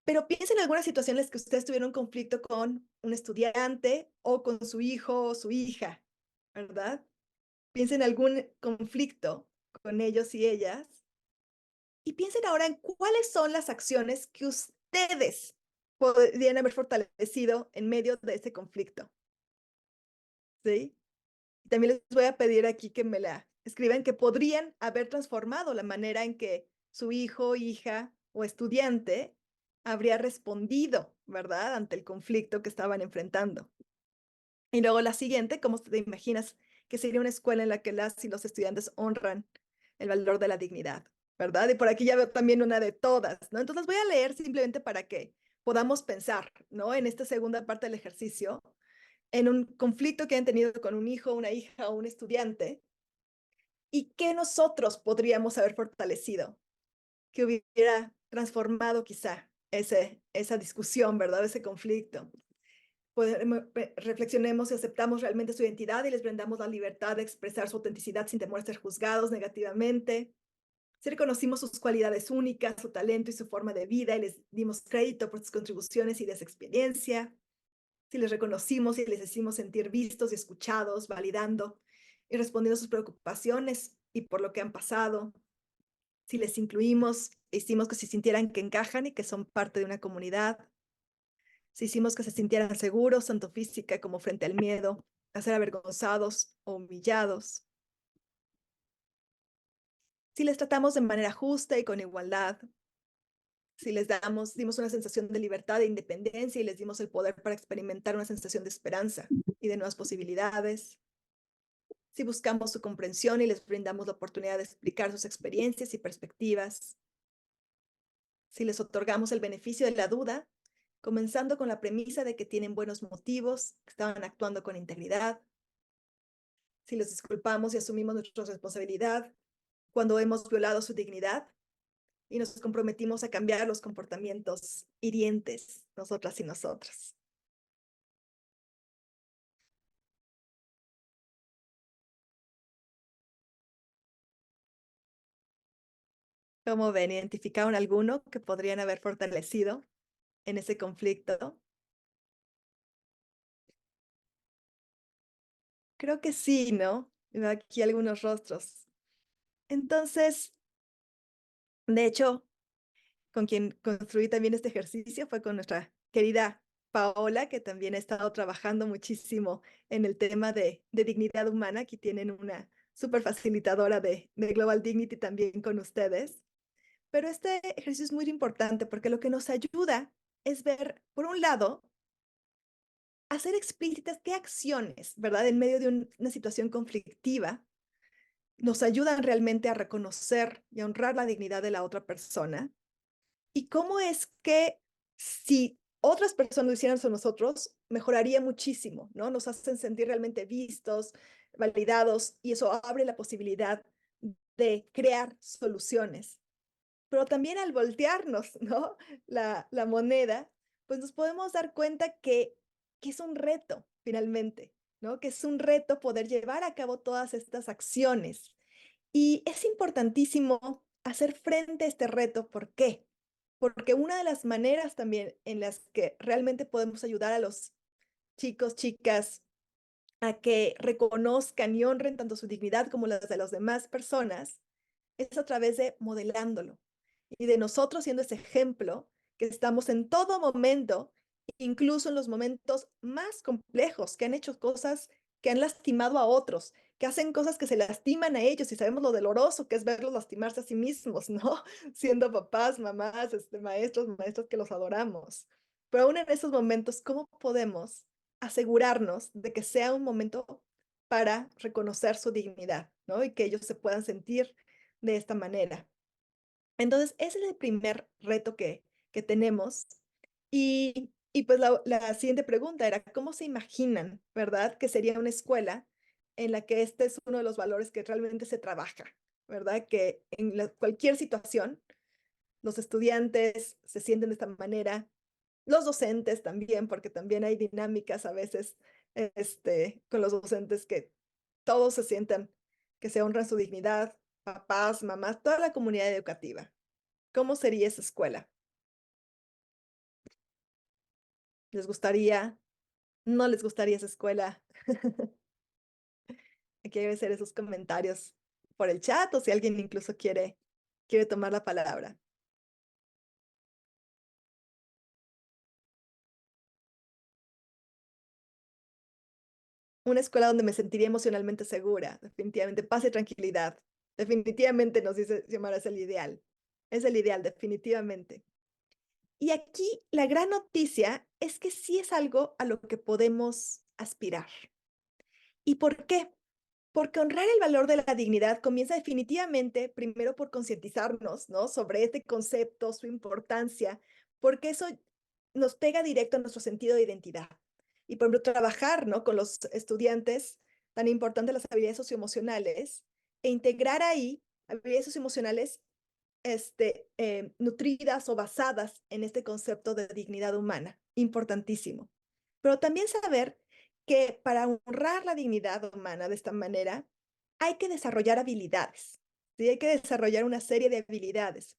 pero piensen en algunas situaciones que ustedes tuvieron conflicto con un estudiante o con su hijo o su hija, ¿verdad? Piensen en algún conflicto con ellos y ellas y piensen ahora en cuáles son las acciones que ustedes podrían haber fortalecido en medio de ese conflicto, ¿sí? También les voy a pedir aquí que me la escriban, que podrían haber transformado la manera en que su hijo, hija o estudiante habría respondido, ¿verdad?, ante el conflicto que estaban enfrentando. Y luego la siguiente, ¿cómo te imaginas que sería una escuela en la que las y los estudiantes honran el valor de la dignidad, ¿verdad? Y por aquí ya veo también una de todas, ¿no? Entonces las voy a leer simplemente para que podamos pensar, ¿no? En esta segunda parte del ejercicio, en un conflicto que han tenido con un hijo, una hija o un estudiante, y qué nosotros podríamos haber fortalecido, que hubiera transformado quizá esa discusión, ¿verdad? Ese conflicto. Reflexionemos si aceptamos realmente su identidad y les brindamos la libertad de expresar su autenticidad sin temor a ser juzgados negativamente. Si reconocimos sus cualidades únicas, su talento y su forma de vida y les dimos crédito por sus contribuciones y de su experiencia. Si les reconocimos y les hicimos sentir vistos y escuchados, validando y respondiendo a sus preocupaciones y por lo que han pasado. Si les incluimos, hicimos que se sintieran que encajan y que son parte de una comunidad. Si hicimos que se sintieran seguros, tanto física como frente al miedo, a ser avergonzados o humillados. Si les tratamos de manera justa y con igualdad. Si les dimos una sensación de libertad e independencia y les dimos el poder para experimentar una sensación de esperanza y de nuevas posibilidades. Si buscamos su comprensión y les brindamos la oportunidad de explicar sus experiencias y perspectivas. Si les otorgamos el beneficio de la duda, comenzando con la premisa de que tienen buenos motivos, que estaban actuando con integridad. Si les disculpamos y asumimos nuestra responsabilidad cuando hemos violado su dignidad y nos comprometimos a cambiar los comportamientos hirientes, nosotras y nosotros. ¿Cómo ven? ¿Identificaron alguno que podrían haber fortalecido en ese conflicto? Creo que sí, ¿no? Veo aquí algunos rostros. Entonces, de hecho, con quien construí también este ejercicio fue con nuestra querida Paola, que también ha estado trabajando muchísimo en el tema de dignidad humana. Aquí tienen una súper facilitadora de Global Dignity también con ustedes. Pero este ejercicio es muy importante porque lo que nos ayuda es ver, por un lado, hacer explícitas qué acciones, ¿verdad? En medio de una situación conflictiva, nos ayudan realmente a reconocer y a honrar la dignidad de la otra persona. Y cómo es que si otras personas lo hicieran con nosotros, mejoraría muchísimo, ¿no? Nos hacen sentir realmente vistos, validados, y eso abre la posibilidad de crear soluciones. Pero también al voltearnos, ¿no? La moneda, pues nos podemos dar cuenta que es un reto, finalmente, ¿no? Que es un reto poder llevar a cabo todas estas acciones. Y es importantísimo hacer frente a este reto. ¿Por qué? Porque una de las maneras también en las que realmente podemos ayudar a los chicos, chicas, a que reconozcan y honren tanto su dignidad como las de las demás personas, es a través de modelándolo y de nosotros siendo ese ejemplo que estamos en todo momento, incluso en los momentos más complejos, que han hecho cosas que han lastimado a otros, que hacen cosas que se lastiman a ellos y sabemos lo doloroso que es verlos lastimarse a sí mismos, ¿no? Siendo papás, mamás, maestros, maestras que los adoramos. Pero aún en esos momentos, ¿cómo podemos asegurarnos de que sea un momento para reconocer su dignidad, ¿no? Y que ellos se puedan sentir de esta manera. Entonces, ese es el primer reto que tenemos. Y pues la siguiente pregunta era, ¿cómo se imaginan, verdad, que sería una escuela en la que este es uno de los valores que realmente se trabaja, verdad? Que en cualquier situación los estudiantes se sienten de esta manera, los docentes también, porque también hay dinámicas a veces con los docentes que todos se sientan que se honran su dignidad, papás, mamás, toda la comunidad educativa. ¿Cómo sería esa escuela? ¿Les gustaría? ¿No les gustaría esa escuela? Aquí debe ser esos comentarios por el chat o si alguien incluso quiere tomar la palabra. Una escuela donde me sentiría emocionalmente segura, definitivamente, paz y tranquilidad. Definitivamente nos dice Xiomara, es el ideal. Es el ideal, definitivamente. Y aquí la gran noticia es que sí es algo a lo que podemos aspirar. ¿Y por qué? Porque honrar el valor de la dignidad comienza definitivamente primero por concientizarnos, ¿no? Sobre este concepto, su importancia, porque eso nos pega directo a nuestro sentido de identidad. Y por ejemplo, trabajar, ¿no? Con los estudiantes, tan importantes las habilidades socioemocionales, e integrar ahí habilidades socioemocionales nutridas o basadas en este concepto de dignidad humana, importantísimo. Pero también saber que para honrar la dignidad humana de esta manera, hay que desarrollar habilidades, ¿sí? Hay que desarrollar una serie de habilidades.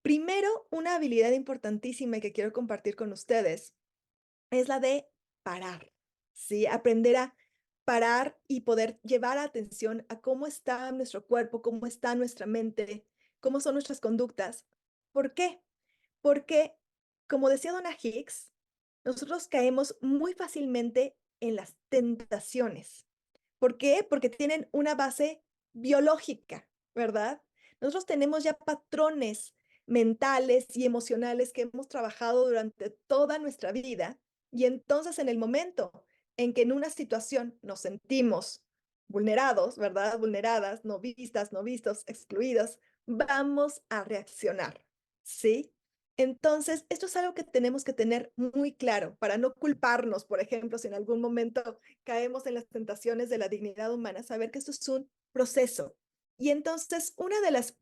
Primero, una habilidad importantísima que quiero compartir con ustedes es la de parar, ¿sí? Aprender a parar y poder llevar atención a cómo está nuestro cuerpo, cómo está nuestra mente, cómo son nuestras conductas. ¿Por qué? Porque, como decía Donna Hicks, nosotros caemos muy fácilmente en las tentaciones. ¿Por qué? Porque tienen una base biológica, ¿verdad? Nosotros tenemos ya patrones mentales y emocionales que hemos trabajado durante toda nuestra vida y entonces en el momento en que en una situación nos sentimos vulnerados, ¿verdad? Vulneradas, no vistas, no vistos, excluidos, vamos a reaccionar, ¿sí? Entonces, esto es algo que tenemos que tener muy claro para no culparnos, por ejemplo, si en algún momento caemos en las tentaciones de la dignidad humana, saber que esto es un proceso. Y entonces, una de las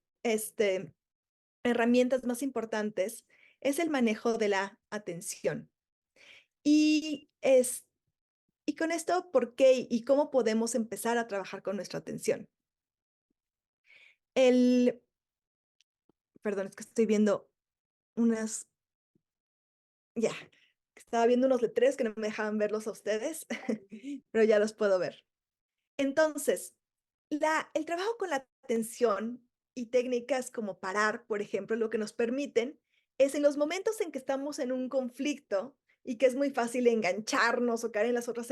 herramientas más importantes es el manejo de la atención. Y, y con esto, ¿por qué y cómo podemos empezar a trabajar con nuestra atención? El, perdón, es que estoy viendo unas, ya, estaba viendo unos letreros que no me dejaban verlos a ustedes, pero ya los puedo ver. Entonces, el trabajo con la atención y técnicas como parar, por ejemplo, lo que nos permiten es en los momentos en que estamos en un conflicto y que es muy fácil engancharnos o caer en las otras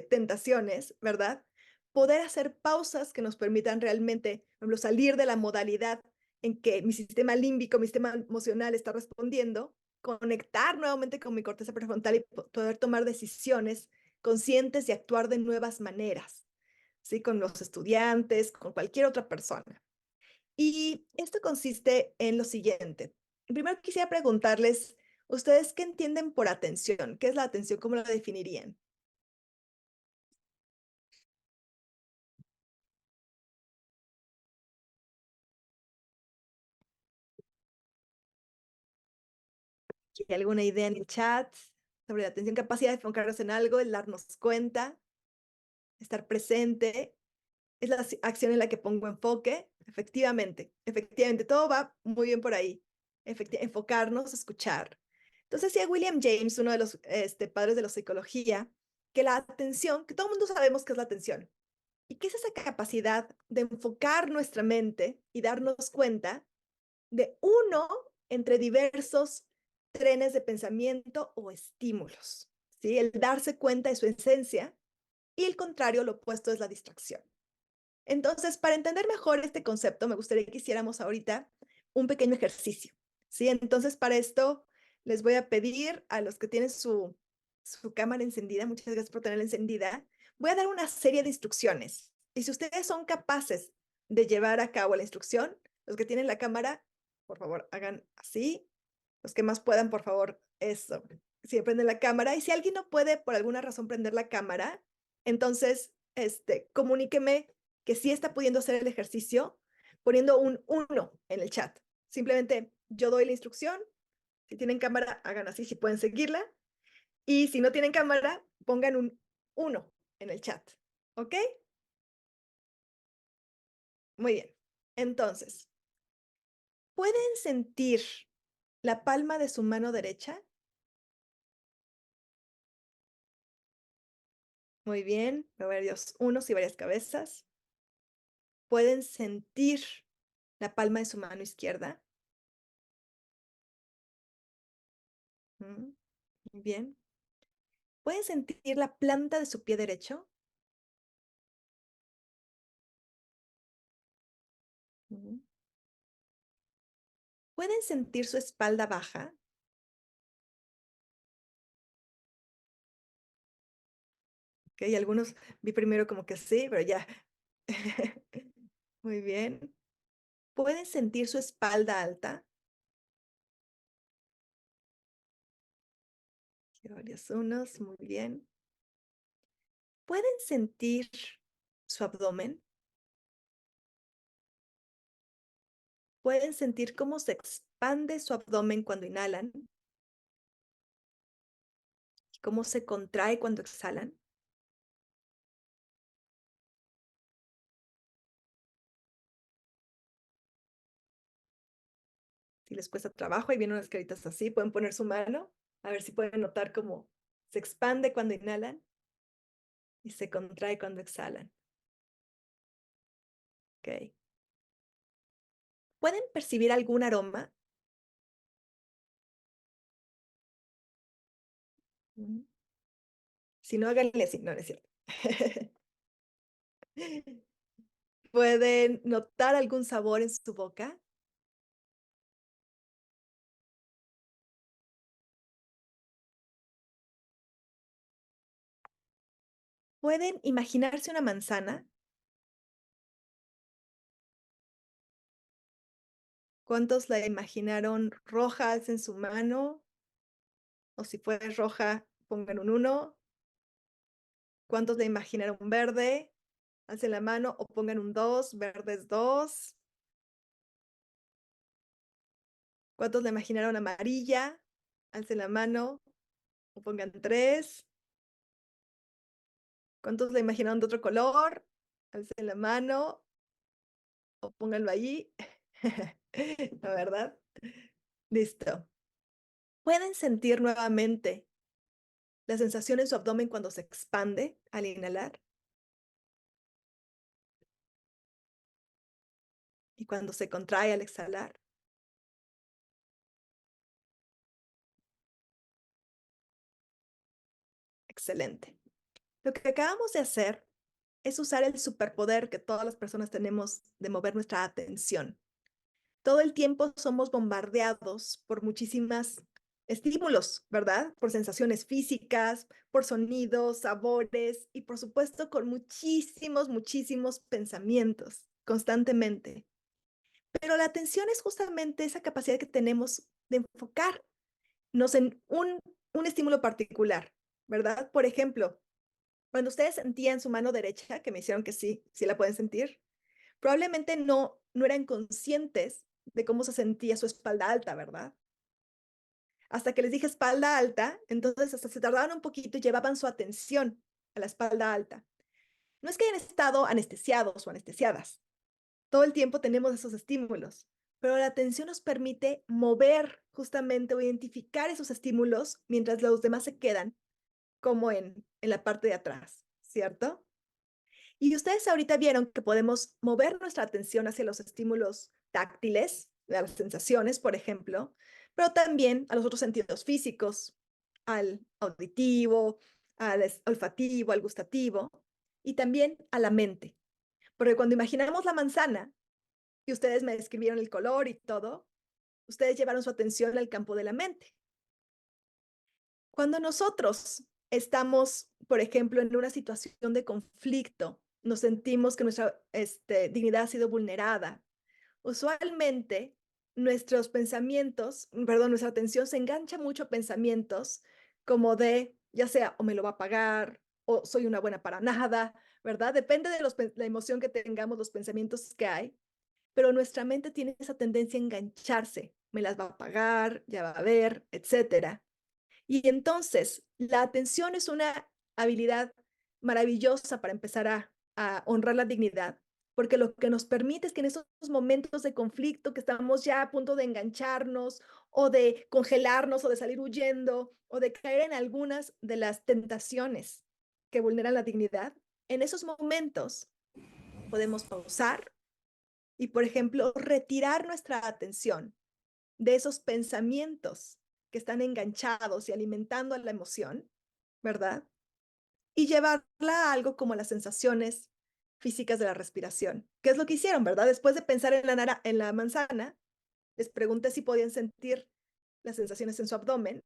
tentaciones, ¿verdad? Poder hacer pausas que nos permitan realmente, por ejemplo, salir de la modalidad en que mi sistema límbico, mi sistema emocional está respondiendo, conectar nuevamente con mi corteza prefrontal y poder tomar decisiones conscientes y actuar de nuevas maneras. ¿Sí? Con los estudiantes, con cualquier otra persona. Y esto consiste en lo siguiente. Primero quisiera preguntarles, ¿ustedes qué entienden por atención? ¿Qué es la atención? ¿Cómo la definirían? ¿Hay alguna idea en el chat sobre la atención? Capacidad de enfocarnos en algo, el darnos cuenta, estar presente. Es la acción en la que pongo enfoque. Efectivamente, todo va muy bien por ahí. Enfocarnos, escuchar. Entonces, decía William James, uno de los padres de la psicología, que la atención, que todo el mundo sabemos qué es la atención, y qué es esa capacidad de enfocar nuestra mente y darnos cuenta de uno entre diversos trenes de pensamiento o estímulos, ¿sí? El darse cuenta de su esencia y el contrario, lo opuesto es la distracción. Entonces, para entender mejor este concepto, me gustaría que hiciéramos ahorita un pequeño ejercicio, ¿sí? Entonces, para esto, les voy a pedir a los que tienen su cámara encendida, muchas gracias por tenerla encendida, voy a dar una serie de instrucciones. Y si ustedes son capaces de llevar a cabo la instrucción, los que tienen la cámara, por favor, hagan así. Los que más puedan, por favor, eso. Si prenden la cámara. Y si alguien no puede, por alguna razón, prender la cámara, entonces, comuníqueme que sí está pudiendo hacer el ejercicio poniendo un 1 en el chat. Simplemente yo doy la instrucción. Si tienen cámara, hagan así, si pueden seguirla. Y si no tienen cámara, pongan un 1 en el chat. ¿Ok? Muy bien. Entonces, ¿pueden sentir la palma de su mano derecha? Muy bien. Veo varios unos y varias cabezas. ¿Pueden sentir la palma de su mano izquierda? Mm, muy bien. ¿Pueden sentir la planta de su pie derecho? Ujú. ¿Pueden sentir su espalda baja? Ok, algunos vi primero como que sí, pero ya. Muy bien. ¿Pueden sentir su espalda alta? Aquí varios unos, muy bien. ¿Pueden sentir su abdomen? ¿Pueden sentir cómo se expande su abdomen cuando inhalan y cómo se contrae cuando exhalan? Si les cuesta trabajo, ahí vienen unas caritas así, pueden poner su mano, a ver si pueden notar cómo se expande cuando inhalan y se contrae cuando exhalan. Ok. ¿Pueden percibir algún aroma? Mm. Si no, háganle así, no, no es cierto. ¿Pueden notar algún sabor en su boca? ¿Pueden imaginarse una manzana? ¿Cuántos la imaginaron roja en su mano? O si fue roja, pongan un 1. ¿Cuántos la imaginaron verde? Alcen la mano o pongan un 2, verdes 2. ¿Cuántos la imaginaron amarilla? Alcen la mano o pongan 3. ¿Cuántos la imaginaron de otro color? Alcen la mano o pónganlo ahí. ¿La verdad? Listo. ¿Pueden sentir nuevamente la sensación en su abdomen cuando se expande al inhalar y cuando se contrae al exhalar? Excelente. Lo que acabamos de hacer es usar el superpoder que todas las personas tenemos de mover nuestra atención. Todo el tiempo somos bombardeados por muchísimas estímulos, ¿verdad? Por sensaciones físicas, por sonidos, sabores y por supuesto con muchísimos, muchísimos pensamientos constantemente. Pero la atención es justamente esa capacidad que tenemos de enfocarnos en un estímulo particular, ¿verdad? Por ejemplo, cuando ustedes sentían su mano derecha, que me hicieron que sí, sí la pueden sentir, probablemente no eran conscientes de cómo se sentía su espalda alta, ¿verdad? Hasta que les dije espalda alta, entonces hasta se tardaban un poquito y llevaban su atención a la espalda alta. No es que hayan estado anestesiados o anestesiadas. Todo el tiempo tenemos esos estímulos, pero la atención nos permite mover justamente o identificar esos estímulos mientras los demás se quedan como en en la parte de atrás, ¿cierto? Y ustedes ahorita vieron que podemos mover nuestra atención hacia los estímulos táctiles, a las sensaciones, por ejemplo, pero también a los otros sentidos físicos, al auditivo, olfativo, al gustativo y también a la mente. Porque cuando imaginamos la manzana y ustedes me describieron el color y todo, ustedes llevaron su atención al campo de la mente. Cuando nosotros estamos, por ejemplo, en una situación de conflicto, nos sentimos que nuestra dignidad ha sido vulnerada, usualmente nuestros pensamientos, perdón, nuestra atención se engancha mucho a pensamientos como de, ya sea, o me lo va a pagar, o soy una buena para nada, ¿verdad? Depende de la emoción que tengamos, los pensamientos que hay, pero nuestra mente tiene esa tendencia a engancharse, me las va a pagar, ya va a ver, etcétera. Y entonces, la atención es una habilidad maravillosa para empezar a honrar la dignidad, porque lo que nos permite es que en esos momentos de conflicto que estamos ya a punto de engancharnos o de congelarnos o de salir huyendo o de caer en algunas de las tentaciones que vulneran la dignidad, en esos momentos podemos pausar y, por ejemplo, retirar nuestra atención de esos pensamientos que están enganchados y alimentando a la emoción, ¿verdad? Y llevarla a algo como las sensaciones físicas de la respiración, que es lo que hicieron, ¿verdad? Después de pensar en en la manzana, les pregunté si podían sentir las sensaciones en su abdomen,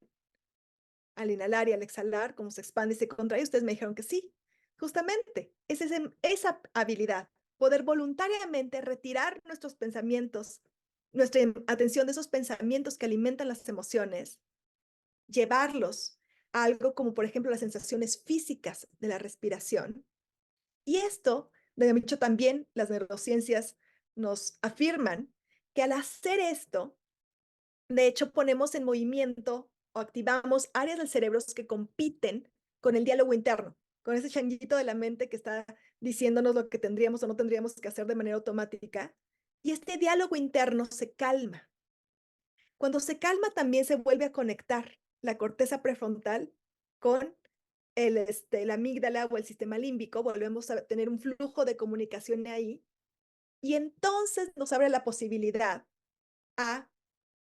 al inhalar y al exhalar, cómo se expande y se contrae, ustedes me dijeron que sí. Justamente, esa habilidad, poder voluntariamente retirar nuestros pensamientos, nuestra atención de esos pensamientos que alimentan las emociones, llevarlos a algo como, por ejemplo, las sensaciones físicas de la respiración. Y esto, de hecho, también las neurociencias nos afirman que al hacer esto, de hecho, ponemos en movimiento o activamos áreas del cerebro que compiten con el diálogo interno, con ese changuito de la mente que está diciéndonos lo que tendríamos o no tendríamos que hacer de manera automática. Y este diálogo interno se calma. Cuando se calma, también se vuelve a conectar la corteza prefrontal con la amígdala o el sistema límbico. Volvemos a tener un flujo de comunicación ahí. Y entonces nos abre la posibilidad a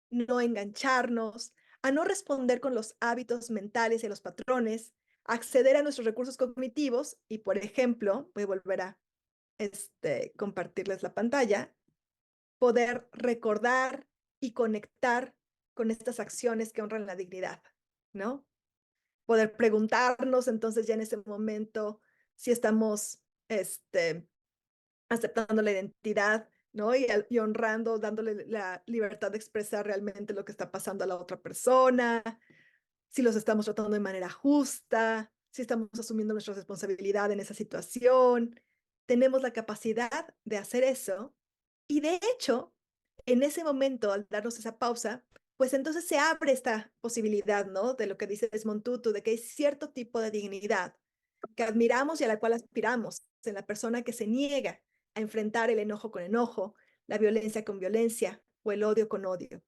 no engancharnos, a no responder con los hábitos mentales y los patrones, a acceder a nuestros recursos cognitivos y, por ejemplo, voy a volver a compartirles la pantalla, poder recordar y conectar con estas acciones que honran la dignidad, ¿no? Poder preguntarnos entonces ya en ese momento si estamos aceptando la identidad, ¿no? Y honrando, dándole la libertad de expresar realmente lo que está pasando a la otra persona, si los estamos tratando de manera justa, si estamos asumiendo nuestra responsabilidad en esa situación. Tenemos la capacidad de hacer eso y de hecho, en ese momento, al darnos esa pausa, pues entonces se abre esta posibilidad, ¿no? De lo que dice Desmond Tutu, de que hay cierto tipo de dignidad que admiramos y a la cual aspiramos en la persona que se niega a enfrentar el enojo con enojo, la violencia con violencia o el odio con odio.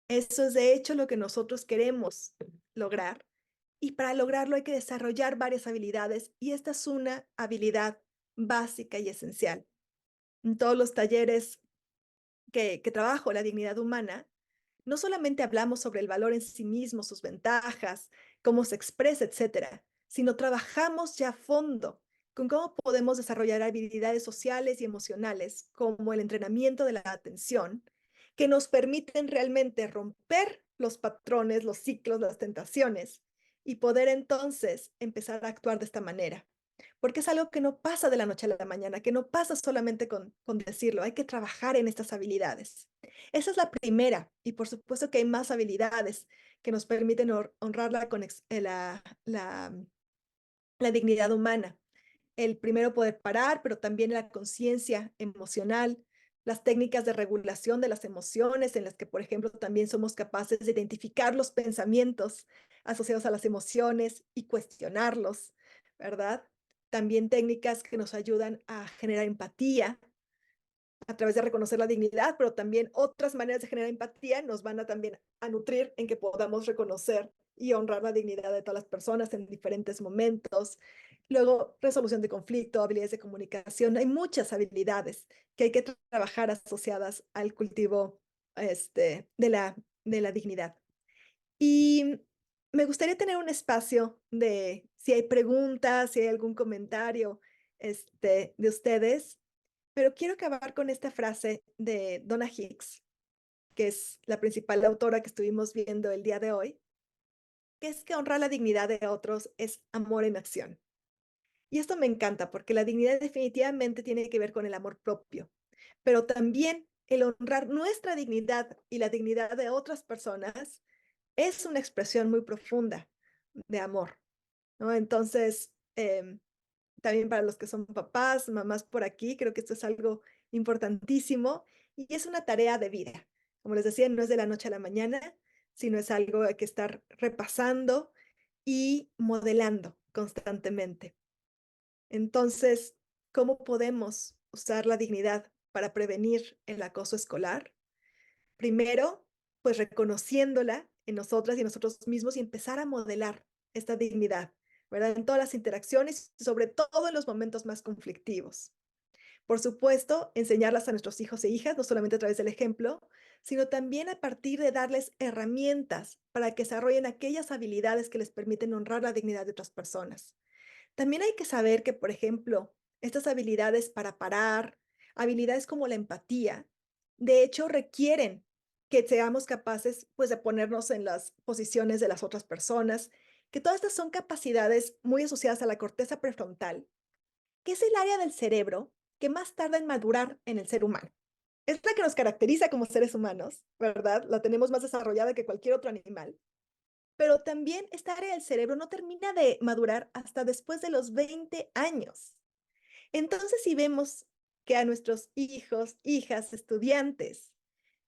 Eso es de hecho lo que nosotros queremos lograr. Y para lograrlo hay que desarrollar varias habilidades y esta es una habilidad básica y esencial. En todos los talleres que trabajo la dignidad humana, no solamente hablamos sobre el valor en sí mismo, sus ventajas, cómo se expresa, etcétera, sino trabajamos ya a fondo con cómo podemos desarrollar habilidades sociales y emocionales, como el entrenamiento de la atención, que nos permiten realmente romper los patrones, los ciclos, las tentaciones y poder entonces empezar a actuar de esta manera. Porque es algo que no pasa de la noche a la mañana, que no pasa solamente con decirlo, hay que trabajar en estas habilidades. Esa es la primera, y por supuesto que hay más habilidades que nos permiten honrar la dignidad humana. El primero poder parar, pero también la conciencia emocional, las técnicas de regulación de las emociones, en las que, por ejemplo, también somos capaces de identificar los pensamientos asociados a las emociones y cuestionarlos, ¿verdad? También técnicas que nos ayudan a generar empatía a través de reconocer la dignidad, pero también otras maneras de generar empatía nos van a también a nutrir en que podamos reconocer y honrar la dignidad de todas las personas en diferentes momentos. Luego, resolución de conflicto, habilidades de comunicación. Hay muchas habilidades que hay que trabajar asociadas al cultivo de la dignidad. Y me gustaría tener un espacio de si hay preguntas, si hay algún comentario de ustedes, pero quiero acabar con esta frase de Donna Hicks, que es la principal autora que estuvimos viendo el día de hoy, que es que honrar la dignidad de otros es amor en acción. Y esto me encanta porque la dignidad definitivamente tiene que ver con el amor propio, pero también el honrar nuestra dignidad y la dignidad de otras personas es una expresión muy profunda de amor, ¿no? Entonces, también para los que son papás, mamás por aquí, creo que esto es algo importantísimo y es una tarea de vida. Como les decía, no es de la noche a la mañana, sino es algo que hay que estar repasando y modelando constantemente. Entonces, ¿cómo podemos usar la dignidad para prevenir el acoso escolar? Primero, pues reconociéndola en nosotras y nosotros mismos y empezar a modelar esta dignidad, ¿verdad? En todas las interacciones, sobre todo en los momentos más conflictivos. Por supuesto, enseñarlas a nuestros hijos e hijas, no solamente a través del ejemplo, sino también a partir de darles herramientas para que desarrollen aquellas habilidades que les permiten honrar la dignidad de otras personas. También hay que saber que, por ejemplo, estas habilidades para parar, habilidades como la empatía, de hecho requieren que seamos capaces, pues, de ponernos en las posiciones de las otras personas, que todas estas son capacidades muy asociadas a la corteza prefrontal, que es el área del cerebro que más tarda en madurar en el ser humano. Es la que nos caracteriza como seres humanos, ¿verdad? La tenemos más desarrollada que cualquier otro animal. Pero también esta área del cerebro no termina de madurar hasta después de los 20 años. Entonces, si vemos que a nuestros hijos, hijas, estudiantes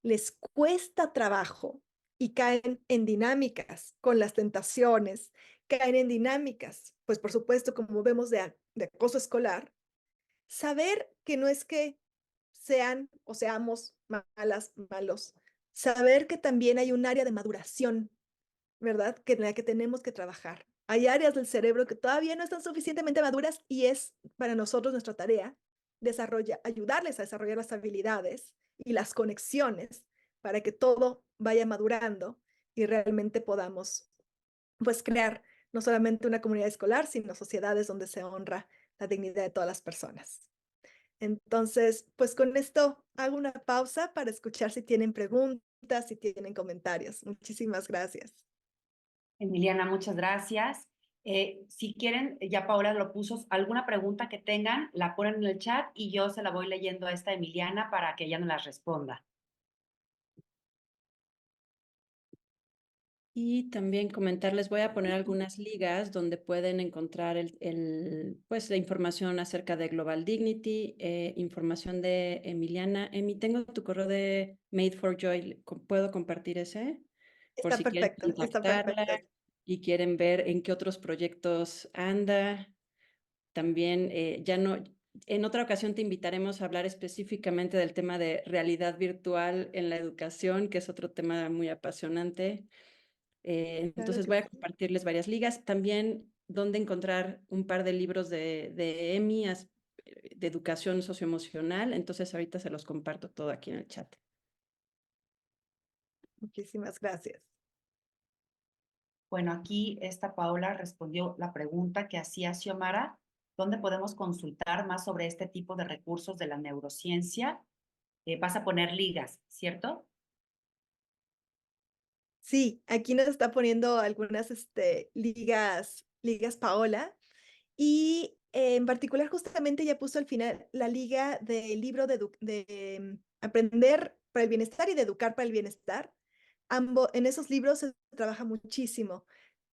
les cuesta trabajo y caen en dinámicas con las tentaciones, caen en dinámicas, pues por supuesto, como vemos de acoso escolar, saber que no es que sean o seamos malas, malos, saber que también hay un área de maduración, ¿verdad? Que en la que tenemos que trabajar. Hay áreas del cerebro que todavía no están suficientemente maduras y es para nosotros nuestra tarea ayudarles a desarrollar las habilidades y las conexiones para que todo vaya madurando y realmente podamos, pues, crear no solamente una comunidad escolar, sino sociedades donde se honra la dignidad de todas las personas. Entonces, pues con esto hago una pausa para escuchar si tienen preguntas, si tienen comentarios. Muchísimas gracias. Emiliana, muchas gracias. Si quieren, ya Paola lo puso, alguna pregunta que tengan, la ponen en el chat y yo se la voy leyendo a esta Emiliana para que ella nos las responda. Y también comentarles, voy a poner algunas ligas donde pueden encontrar pues, la información acerca de Global Dignity, información de Emiliana. Emi, tengo tu correo de Made for Joy, ¿puedo compartir ese? Por Está si quieren perfecto, está contactarla perfecto. y quieren ver en qué otros proyectos anda. También ya no, en otra ocasión te invitaremos a hablar específicamente del tema de realidad virtual en la educación, que es otro tema muy apasionante. Claro Entonces que voy a sí. compartirles varias ligas. También dónde encontrar un par de libros de EMI, de educación socioemocional. Entonces ahorita se los comparto todo aquí en el chat. Muchísimas gracias. Bueno, aquí esta Paola respondió la pregunta que hacía Xiomara, ¿dónde podemos consultar más sobre este tipo de recursos de la neurociencia? Vas a poner ligas, ¿cierto? Sí, aquí nos está poniendo algunas ligas Paola. Y en particular, justamente ya puso al final la liga del libro de Aprender para el Bienestar y de Educar para el Bienestar. En esos libros se trabaja muchísimo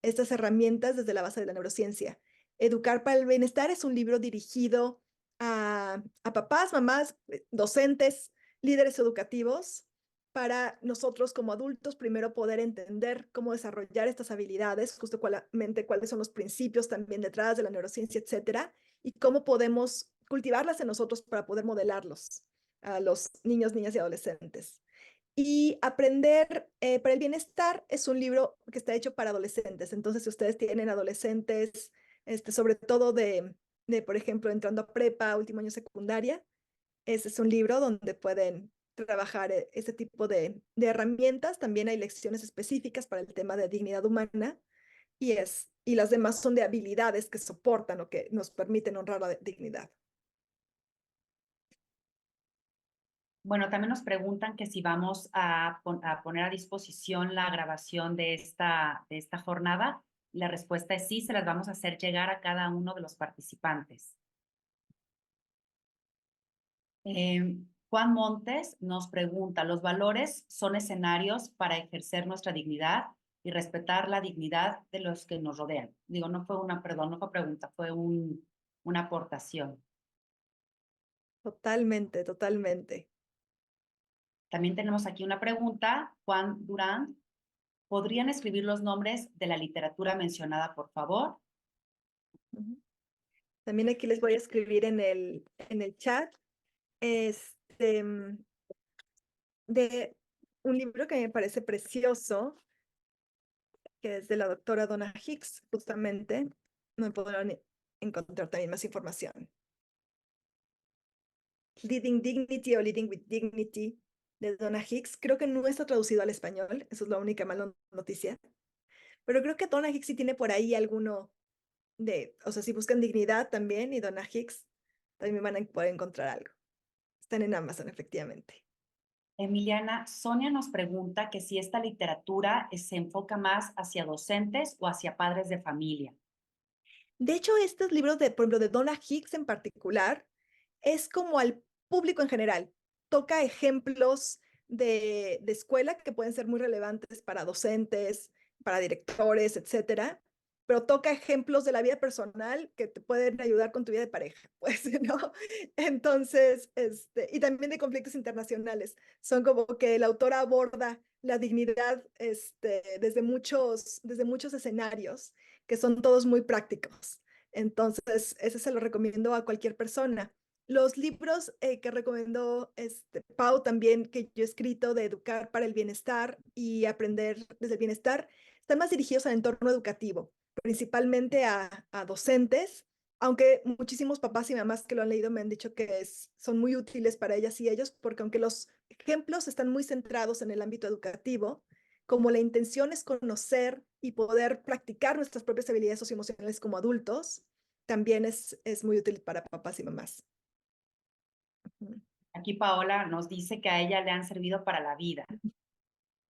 estas herramientas desde la base de la neurociencia. Educar para el Bienestar es un libro dirigido a papás, mamás, docentes, líderes educativos, para nosotros como adultos primero poder entender cómo desarrollar estas habilidades, justo cuáles son los principios también detrás de la neurociencia, etcétera, y cómo podemos cultivarlas en nosotros para poder modelarlos a los niños, niñas y adolescentes. Y Aprender para el Bienestar es un libro que está hecho para adolescentes. Entonces, si ustedes tienen adolescentes, sobre todo por ejemplo, entrando a prepa, último año secundaria, ese es un libro donde pueden trabajar ese tipo de herramientas. También hay lecciones específicas para el tema de dignidad humana y las demás son de habilidades que soportan o que nos permiten honrar la dignidad. Bueno, también nos preguntan que si vamos a poner a disposición la grabación de esta jornada. La respuesta es sí, se las vamos a hacer llegar a cada uno de los participantes. Juan Montes nos pregunta, ¿los valores son escenarios para ejercer nuestra dignidad y respetar la dignidad de los que nos rodean? Digo, perdón, no fue pregunta, fue una aportación. Totalmente, totalmente. También tenemos aquí una pregunta, Juan Durán. ¿Podrían escribir los nombres de la literatura mencionada, por favor? Ujú. También aquí les voy a escribir en el chat de un libro que me parece precioso, que es de la doctora Donna Hicks, justamente. No podrán encontrar también más información. Leading Dignity o Leading with Dignity de Donna Hicks. Creo que no está traducido al español, eso es la única mala noticia. Pero creo que Donna Hicks sí tiene por ahí alguno o sea, si buscan dignidad también y Donna Hicks, también van a poder encontrar algo. Están en Amazon, efectivamente. Emiliana, Sonia nos pregunta que si esta literatura se enfoca más hacia docentes o hacia padres de familia. De hecho, estos libros por ejemplo, de Donna Hicks en particular, es como al público en general. Toca ejemplos de escuela que pueden ser muy relevantes para docentes, para directores, etcétera, pero toca ejemplos de la vida personal que te pueden ayudar con tu vida de pareja, pues, ¿no? Entonces, y también de conflictos internacionales. Son como que el autor aborda la dignidad, desde muchos escenarios que son todos muy prácticos. Entonces, ese se lo recomiendo a cualquier persona. Los libros que recomendó Pau también, que yo he escrito de Educar para el Bienestar y Aprender desde el Bienestar, están más dirigidos al entorno educativo, principalmente a docentes, aunque muchísimos papás y mamás que lo han leído me han dicho que son muy útiles para ellas y ellos, porque aunque los ejemplos están muy centrados en el ámbito educativo, como la intención es conocer y poder practicar nuestras propias habilidades socioemocionales como adultos, también es muy útil para papás y mamás. Aquí Paola nos dice que a ella le han servido para la vida.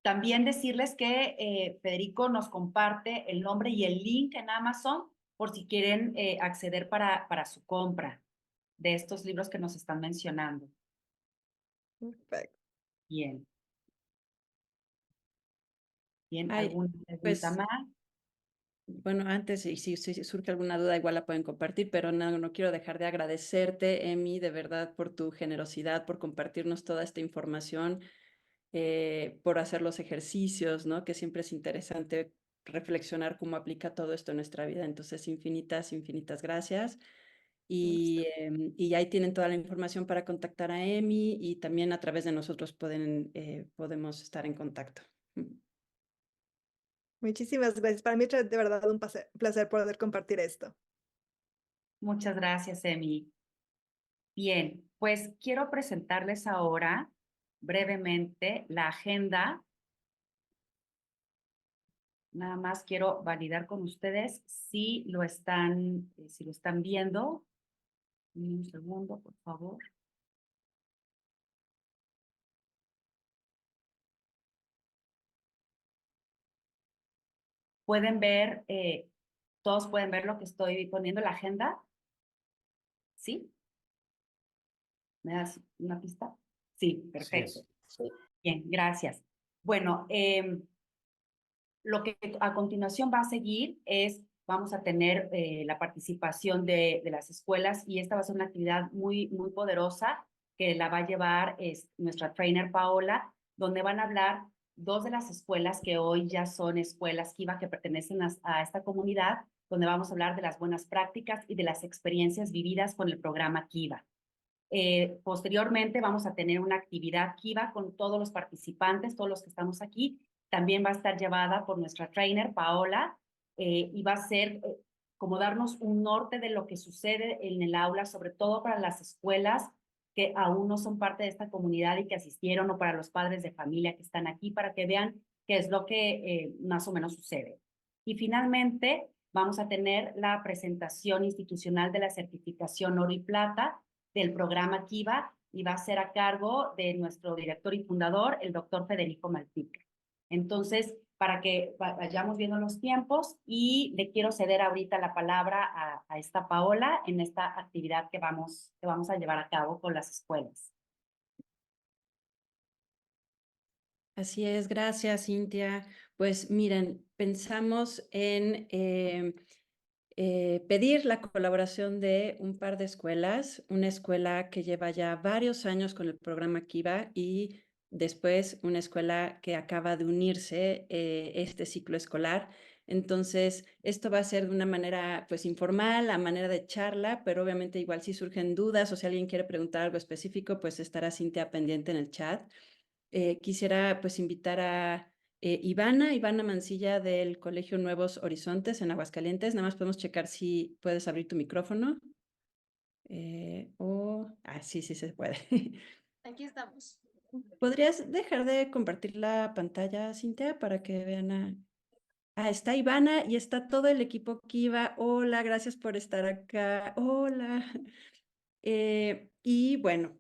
También decirles que Federico nos comparte el nombre y el link en Amazon por si quieren acceder para su compra de estos libros que nos están mencionando. Perfecto. Bien. Bien, Ay, ¿alguna pregunta pues, más? bueno, antes, y si surge alguna duda, igual la pueden compartir, pero no quiero dejar de agradecerte, Emi, de verdad, por tu generosidad, por compartirnos toda esta información, por hacer los ejercicios, ¿no? Que siempre es interesante reflexionar cómo aplica todo esto en nuestra vida. Entonces, infinitas, infinitas gracias. Y ahí tienen toda la información para contactar a Emi y también a través de nosotros podemos estar en contacto. Muchísimas gracias. Para mí es de verdad un placer poder compartir esto. Muchas gracias, Emi. Bien, pues quiero presentarles ahora brevemente la agenda. Nada más quiero validar con ustedes si lo están viendo. Un segundo, por favor. Pueden ver, todos pueden ver lo que estoy poniendo en la agenda. ¿Sí? ¿Me das una pista? Sí, perfecto. Sí. Bien, gracias. Bueno, lo que a continuación va a seguir vamos a tener la participación de las escuelas y esta va a ser una actividad muy, muy poderosa que la va a llevar nuestra trainer Paola, donde van a hablar dos de las escuelas que hoy ya son escuelas Kiva que pertenecen a esta comunidad, donde vamos a hablar de las buenas prácticas y de las experiencias vividas con el programa Kiva. Posteriormente vamos a tener una actividad Kiva con todos los participantes, todos los que estamos aquí. También va a estar llevada por nuestra trainer, Paola, y va a ser como darnos un norte de lo que sucede en el aula, sobre todo para las escuelas que aún no son parte de esta comunidad y que asistieron, o para los padres de familia que están aquí, para que vean qué es lo que más o menos sucede. Y finalmente vamos a tener la presentación institucional de la certificación oro y plata del programa Kiva, y va a ser a cargo de nuestro director y fundador, el doctor Federico Malpica. Entonces, para que vayamos viendo los tiempos, y le quiero ceder ahorita la palabra a esta Paola en esta actividad que vamos a llevar a cabo con las escuelas. Así es, gracias, Cintia. Pues miren, pensamos en pedir la colaboración de un par de escuelas, una escuela que lleva ya varios años con el programa Kiva y después una escuela que acaba de unirse este ciclo escolar. Entonces, esto va a ser de una manera pues informal, a manera de charla, pero obviamente igual si surgen dudas o si alguien quiere preguntar algo específico, pues estará Cintia pendiente en el chat. Quisiera pues invitar a Ivana Mancilla del Colegio Nuevos Horizontes en Aguascalientes. Nada más podemos checar si puedes abrir tu micrófono. Sí, sí se puede. Aquí estamos. ¿Podrías dejar de compartir la pantalla, Cintia, para que vean a... está Ivana y está todo el equipo Kiva. Hola, gracias por estar acá. Hola. Y bueno,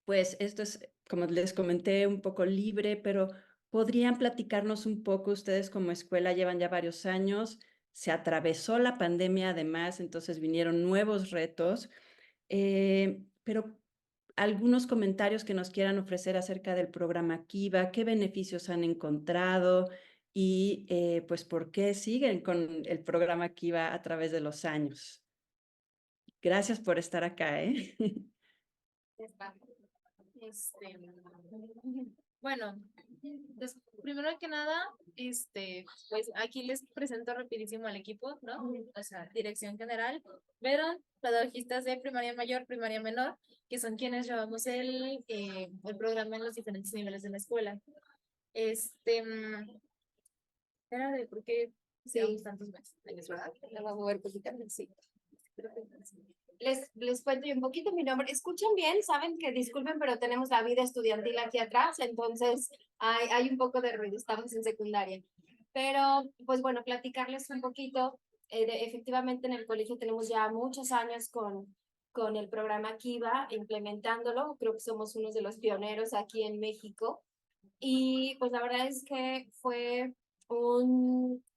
pues esto es, como les comenté, un poco libre, pero ¿podrían platicarnos un poco? Ustedes como escuela llevan ya varios años, se atravesó la pandemia además, entonces vinieron nuevos retos, pero algunos comentarios que nos quieran ofrecer acerca del programa Kiva, qué beneficios han encontrado y pues por qué siguen con el programa Kiva a través de los años. Gracias por estar acá, ¿eh? Bueno, primero que nada, pues aquí les presento rapidísimo al equipo, ¿no? O sea, dirección general, Verón, pedagogista de primaria mayor, primaria menor, que son quienes llevamos el programa en los diferentes niveles de la escuela. Era de por qué llevamos tantos meses, ¿verdad? La voy a mover poquito, sí. Les cuento yo un poquito mi nombre. ¿Escuchan bien? Saben que disculpen, pero tenemos la vida estudiantil aquí atrás, entonces hay un poco de ruido, estamos en secundaria. Pero, pues bueno, platicarles un poquito. Efectivamente, en el colegio tenemos ya muchos años con el programa Kiva, implementándolo. Creo que somos unos de los pioneros aquí en México. Y pues la verdad es que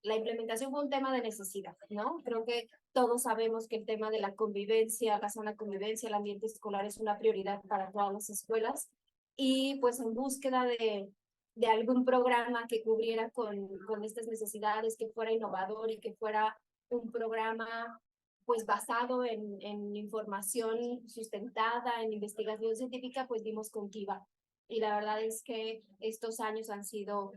la implementación fue un tema de necesidad, ¿no? Creo que todos sabemos que el tema de la convivencia, la sana convivencia, el ambiente escolar es una prioridad para todas las escuelas, y pues en búsqueda de algún programa que cubriera con estas necesidades, que fuera innovador y que fuera un programa pues basado en información sustentada, en investigación científica, pues dimos con Kiva. Y la verdad es que estos años han sido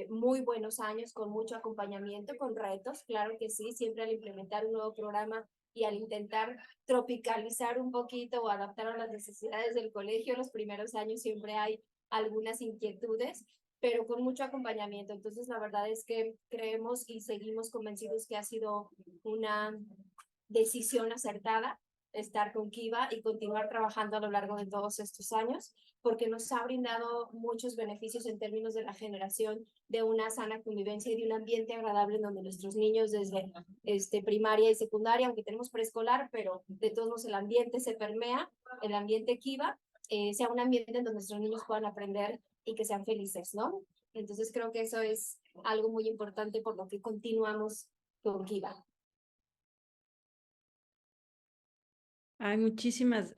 muy buenos años, con mucho acompañamiento, con retos, claro que sí, siempre al implementar un nuevo programa y al intentar tropicalizar un poquito o adaptar a las necesidades del colegio, los primeros años siempre hay algunas inquietudes, pero con mucho acompañamiento. Entonces, la verdad es que creemos y seguimos convencidos que ha sido una decisión acertada estar con Kiva y continuar trabajando a lo largo de todos estos años, porque nos ha brindado muchos beneficios en términos de la generación de una sana convivencia y de un ambiente agradable en donde nuestros niños desde primaria y secundaria, aunque tenemos preescolar, pero de todos modos el ambiente se permea, el ambiente Kiva, sea un ambiente en donde nuestros niños puedan aprender y que sean felices, ¿no? Entonces creo que eso es algo muy importante por lo que continuamos con Kiva. Ay, muchísimas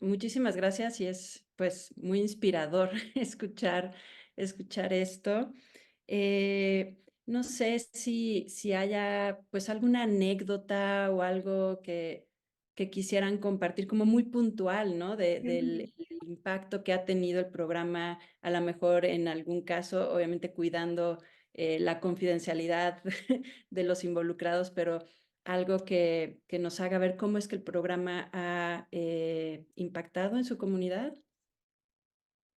gracias y es pues muy inspirador escuchar esto. No sé si haya pues alguna anécdota o algo que quisieran compartir como muy puntual, ¿no? Del impacto que ha tenido el programa, a lo mejor en algún caso, obviamente cuidando la confidencialidad de los involucrados, pero algo que nos haga ver cómo es que el programa ha impactado en su comunidad.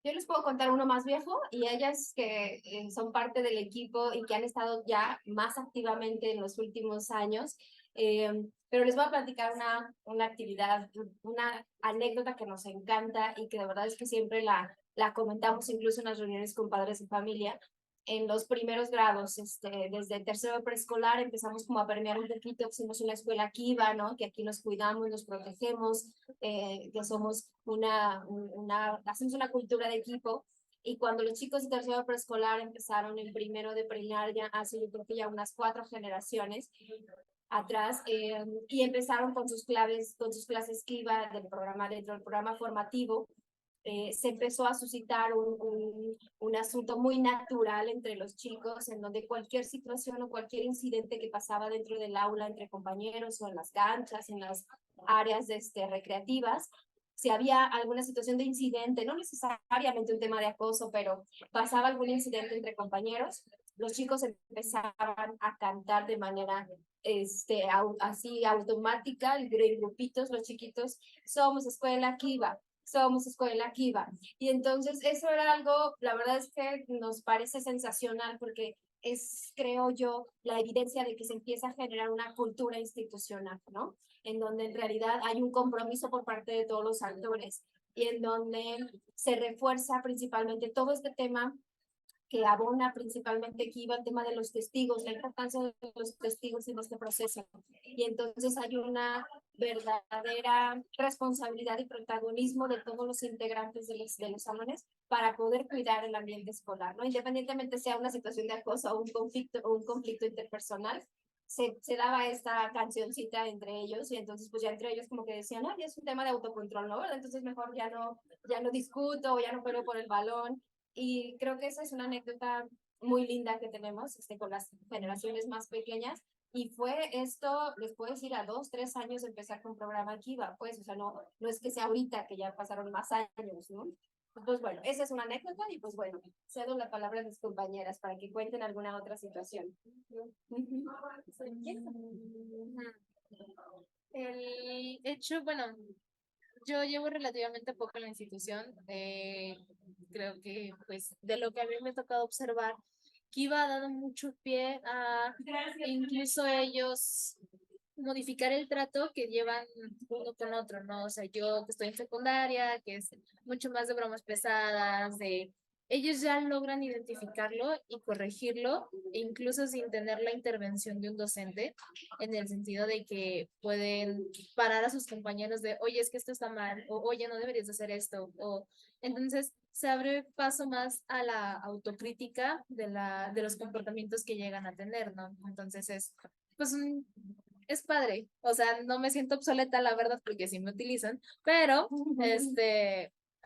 Yo les puedo contar uno más viejo y ellas que son parte del equipo y que han estado ya más activamente en los últimos años. Pero les voy a platicar una actividad, una anécdota que nos encanta y que de verdad es que siempre la comentamos incluso en las reuniones con padres de familia. En los primeros grados, desde el tercero de preescolar, empezamos como a permear un poquito, que somos una escuela Kiva, ¿no? Que aquí nos cuidamos, nos protegemos, que somos hacemos una cultura de equipo. Y cuando los chicos de tercero de preescolar empezaron en primero de primaria, hace yo creo que ya unas 4 generaciones atrás, y empezaron con sus clases Kiva del programa, dentro del programa formativo, se empezó a suscitar un asunto muy natural entre los chicos, en donde cualquier situación o cualquier incidente que pasaba dentro del aula entre compañeros o en las canchas, en las áreas recreativas, si había alguna situación de incidente, no necesariamente un tema de acoso, pero pasaba algún incidente entre compañeros, los chicos empezaban a cantar de manera así automática, en grupitos, los chiquitos, somos escuela Kiva, somos escuela Kiva. Y entonces eso era algo, la verdad es que nos parece sensacional porque es, creo yo, la evidencia de que se empieza a generar una cultura institucional, ¿no? En donde en realidad hay un compromiso por parte de todos los actores y en donde se refuerza principalmente todo este tema que abona principalmente Kiva el tema de los testigos, la importancia de los testigos en este proceso. Y entonces hay una verdadera responsabilidad y protagonismo de todos los integrantes de los salones para poder cuidar el ambiente escolar, ¿no? Independientemente sea una situación de acoso o un conflicto interpersonal, se daba esta cancioncita entre ellos y entonces pues ya entre ellos como que decían, ay, es un tema de autocontrol, ¿no? Entonces mejor ya no discuto o ya no peleo por el balón. Y creo que esa es una anécdota muy linda que tenemos con las generaciones más pequeñas. Y fue esto, les puedo decir, a 2, 3 años de empezar con programa Kiva, pues, o sea, no es que sea ahorita que ya pasaron más años, ¿no? Pues bueno, esa es una anécdota y pues bueno, cedo la palabra a mis compañeras para que cuenten alguna otra situación. El hecho, bueno, yo llevo relativamente poco en la institución. Creo que, pues, de lo que a mí me ha tocado observar, Kiva ha dado mucho pie a incluso ellos modificar el trato que llevan uno con otro, ¿no? O sea, yo que estoy en secundaria, que es mucho más de bromas pesadas, de ellos ya logran identificarlo y corregirlo, incluso sin tener la intervención de un docente, en el sentido de que pueden parar a sus compañeros de, oye, es que esto está mal, o oye, no deberías hacer esto, o entonces se abre paso más a la autocrítica de los comportamientos que llegan a tener, ¿no? Entonces pues, es padre, o sea, no me siento obsoleta, la verdad, porque sí me utilizan, pero,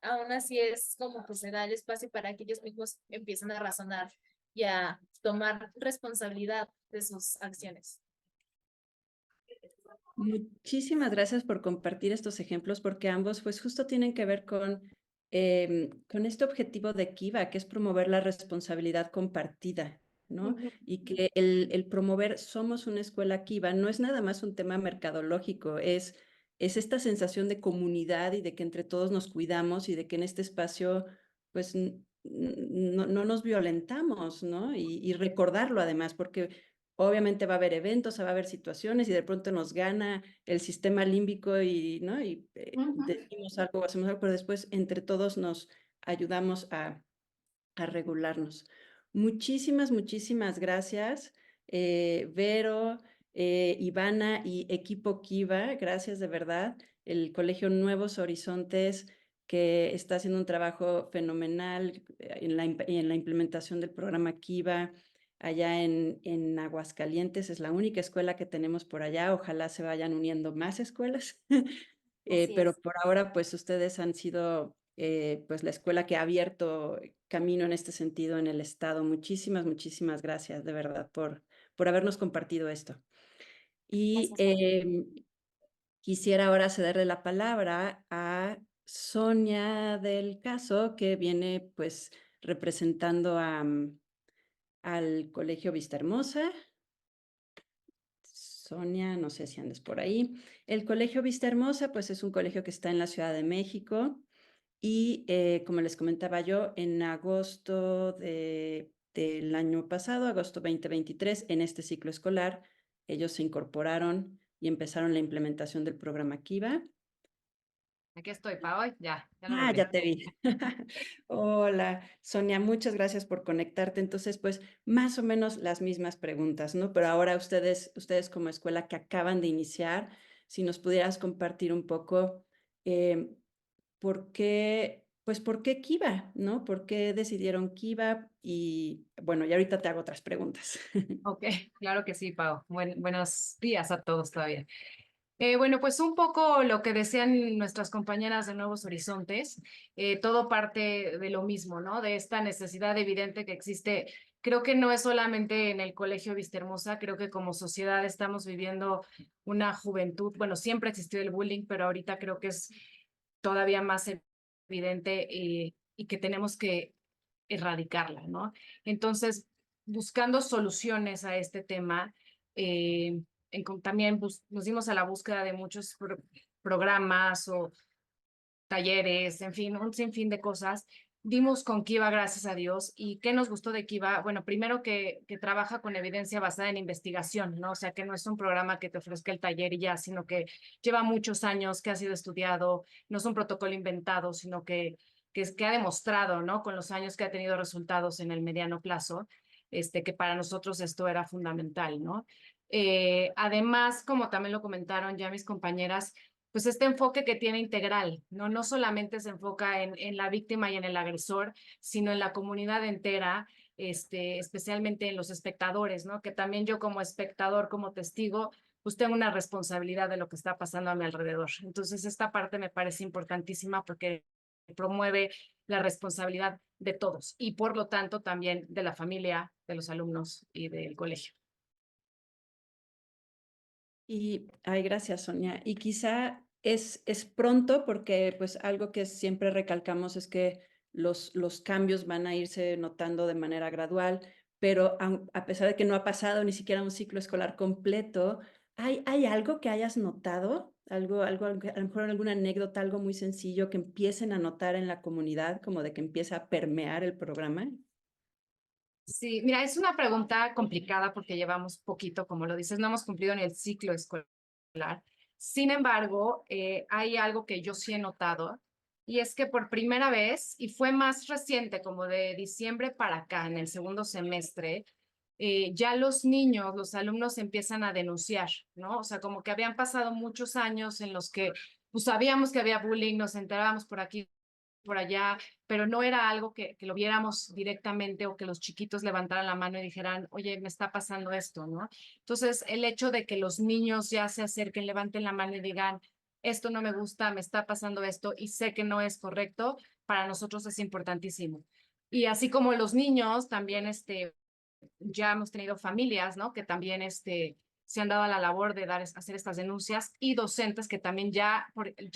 aún así es como que se da el espacio para que ellos mismos empiecen a razonar y a tomar responsabilidad de sus acciones. Muchísimas gracias por compartir estos ejemplos, porque ambos pues justo tienen que ver con este objetivo de Kiva, que es promover la responsabilidad compartida, ¿no? Y que el promover somos una escuela Kiva no es nada más un tema mercadológico, es esta sensación de comunidad y de que entre todos nos cuidamos y de que en este espacio pues no nos violentamos, ¿no? Y recordarlo además, porque obviamente va a haber eventos, va a haber situaciones y de pronto nos gana el sistema límbico y, ¿no? Y decimos algo, hacemos algo, pero después entre todos nos ayudamos a regularnos. Muchísimas, muchísimas gracias, Vero, Ivana y equipo Kiva, gracias de verdad. El Colegio Nuevos Horizontes, que está haciendo un trabajo fenomenal en la implementación del programa Kiva allá en Aguascalientes. Es la única escuela que tenemos por allá. Ojalá se vayan uniendo más escuelas. Pero por ahora, pues ustedes han sido pues la escuela que ha abierto camino en este sentido en el estado. Muchísimas, muchísimas gracias de verdad por habernos compartido esto. Y quisiera ahora cederle la palabra a Sonia del Caso, que viene pues representando al Colegio Vista Hermosa. Sonia, no sé si andes por ahí. El Colegio Vista Hermosa, pues es un colegio que está en la Ciudad de México y como les comentaba yo, en agosto del año pasado, agosto 2023, en este ciclo escolar, ellos se incorporaron y empezaron la implementación del programa Kiva. Aquí estoy, Pau. Ya lo Ah, logré. ya te vi. Hola, Sonia, muchas gracias por conectarte. Entonces, pues más o menos las mismas preguntas, ¿no? Pero ahora ustedes como escuela que acaban de iniciar, si nos pudieras compartir un poco por qué Kiva, ¿no? ¿Por qué decidieron Kiva? Y bueno, y ahorita te hago otras preguntas. Ok, claro que sí, Pau. Buenos días a todos todavía. Bueno, pues un poco lo que decían nuestras compañeras de Nuevos Horizontes, todo parte de lo mismo, ¿no? De esta necesidad evidente que existe. Creo que no es solamente en el Colegio Vista Hermosa, creo que como sociedad estamos viviendo una juventud, bueno, siempre existió el bullying, pero ahorita creo que es todavía más evidente y que tenemos que erradicarla, ¿no? Entonces, buscando soluciones a este tema, también nos dimos a la búsqueda de muchos programas o talleres, en fin, un sinfín de cosas. Dimos con Kiva, gracias a Dios. ¿Y qué nos gustó de Kiva? Bueno, primero que trabaja con evidencia basada en investigación, ¿no? O sea, que no es un programa que te ofrezca el taller y ya, sino que lleva muchos años, que ha sido estudiado, no es un protocolo inventado, sino que ha demostrado, ¿no? Con los años que ha tenido resultados en el mediano plazo, que para nosotros esto era fundamental, ¿no? Además, como también lo comentaron ya mis compañeras, pues este enfoque que tiene integral, ¿no? No solamente se enfoca en la víctima y en el agresor, sino en la comunidad entera, especialmente en los espectadores, ¿no? Que también yo como espectador, como testigo, pues tengo una responsabilidad de lo que está pasando a mi alrededor. Entonces, esta parte me parece importantísima porque promueve la responsabilidad de todos y por lo tanto también de la familia, de los alumnos y del colegio. Y, ay, gracias, Sonia. Y quizá es pronto porque pues algo que siempre recalcamos es que los cambios van a irse notando de manera gradual, pero a pesar de que no ha pasado ni siquiera un ciclo escolar completo, ¿hay algo que hayas notado? Algo, a lo mejor alguna anécdota, algo muy sencillo que empiecen a notar en la comunidad, como de que empieza a permear el programa. Sí, mira, es una pregunta complicada porque llevamos poquito, como lo dices, no hemos cumplido ni el ciclo escolar. Sin embargo, hay algo que yo sí he notado y es que por primera vez, y fue más reciente, como de diciembre para acá, en el segundo semestre, ya los niños, los alumnos empiezan a denunciar, ¿no? O sea, como que habían pasado muchos años en los que pues, sabíamos que había bullying, nos enterábamos por aquí, por allá, pero no era algo que lo viéramos directamente o que los chiquitos levantaran la mano y dijeran, oye, me está pasando esto, ¿no? Entonces, el hecho de que los niños ya se acerquen, levanten la mano y digan, esto no me gusta, me está pasando esto y sé que no es correcto, para nosotros es importantísimo. Y así como los niños, también ya hemos tenido familias, ¿no? Que también se han dado a la labor de hacer estas denuncias y docentes que también ya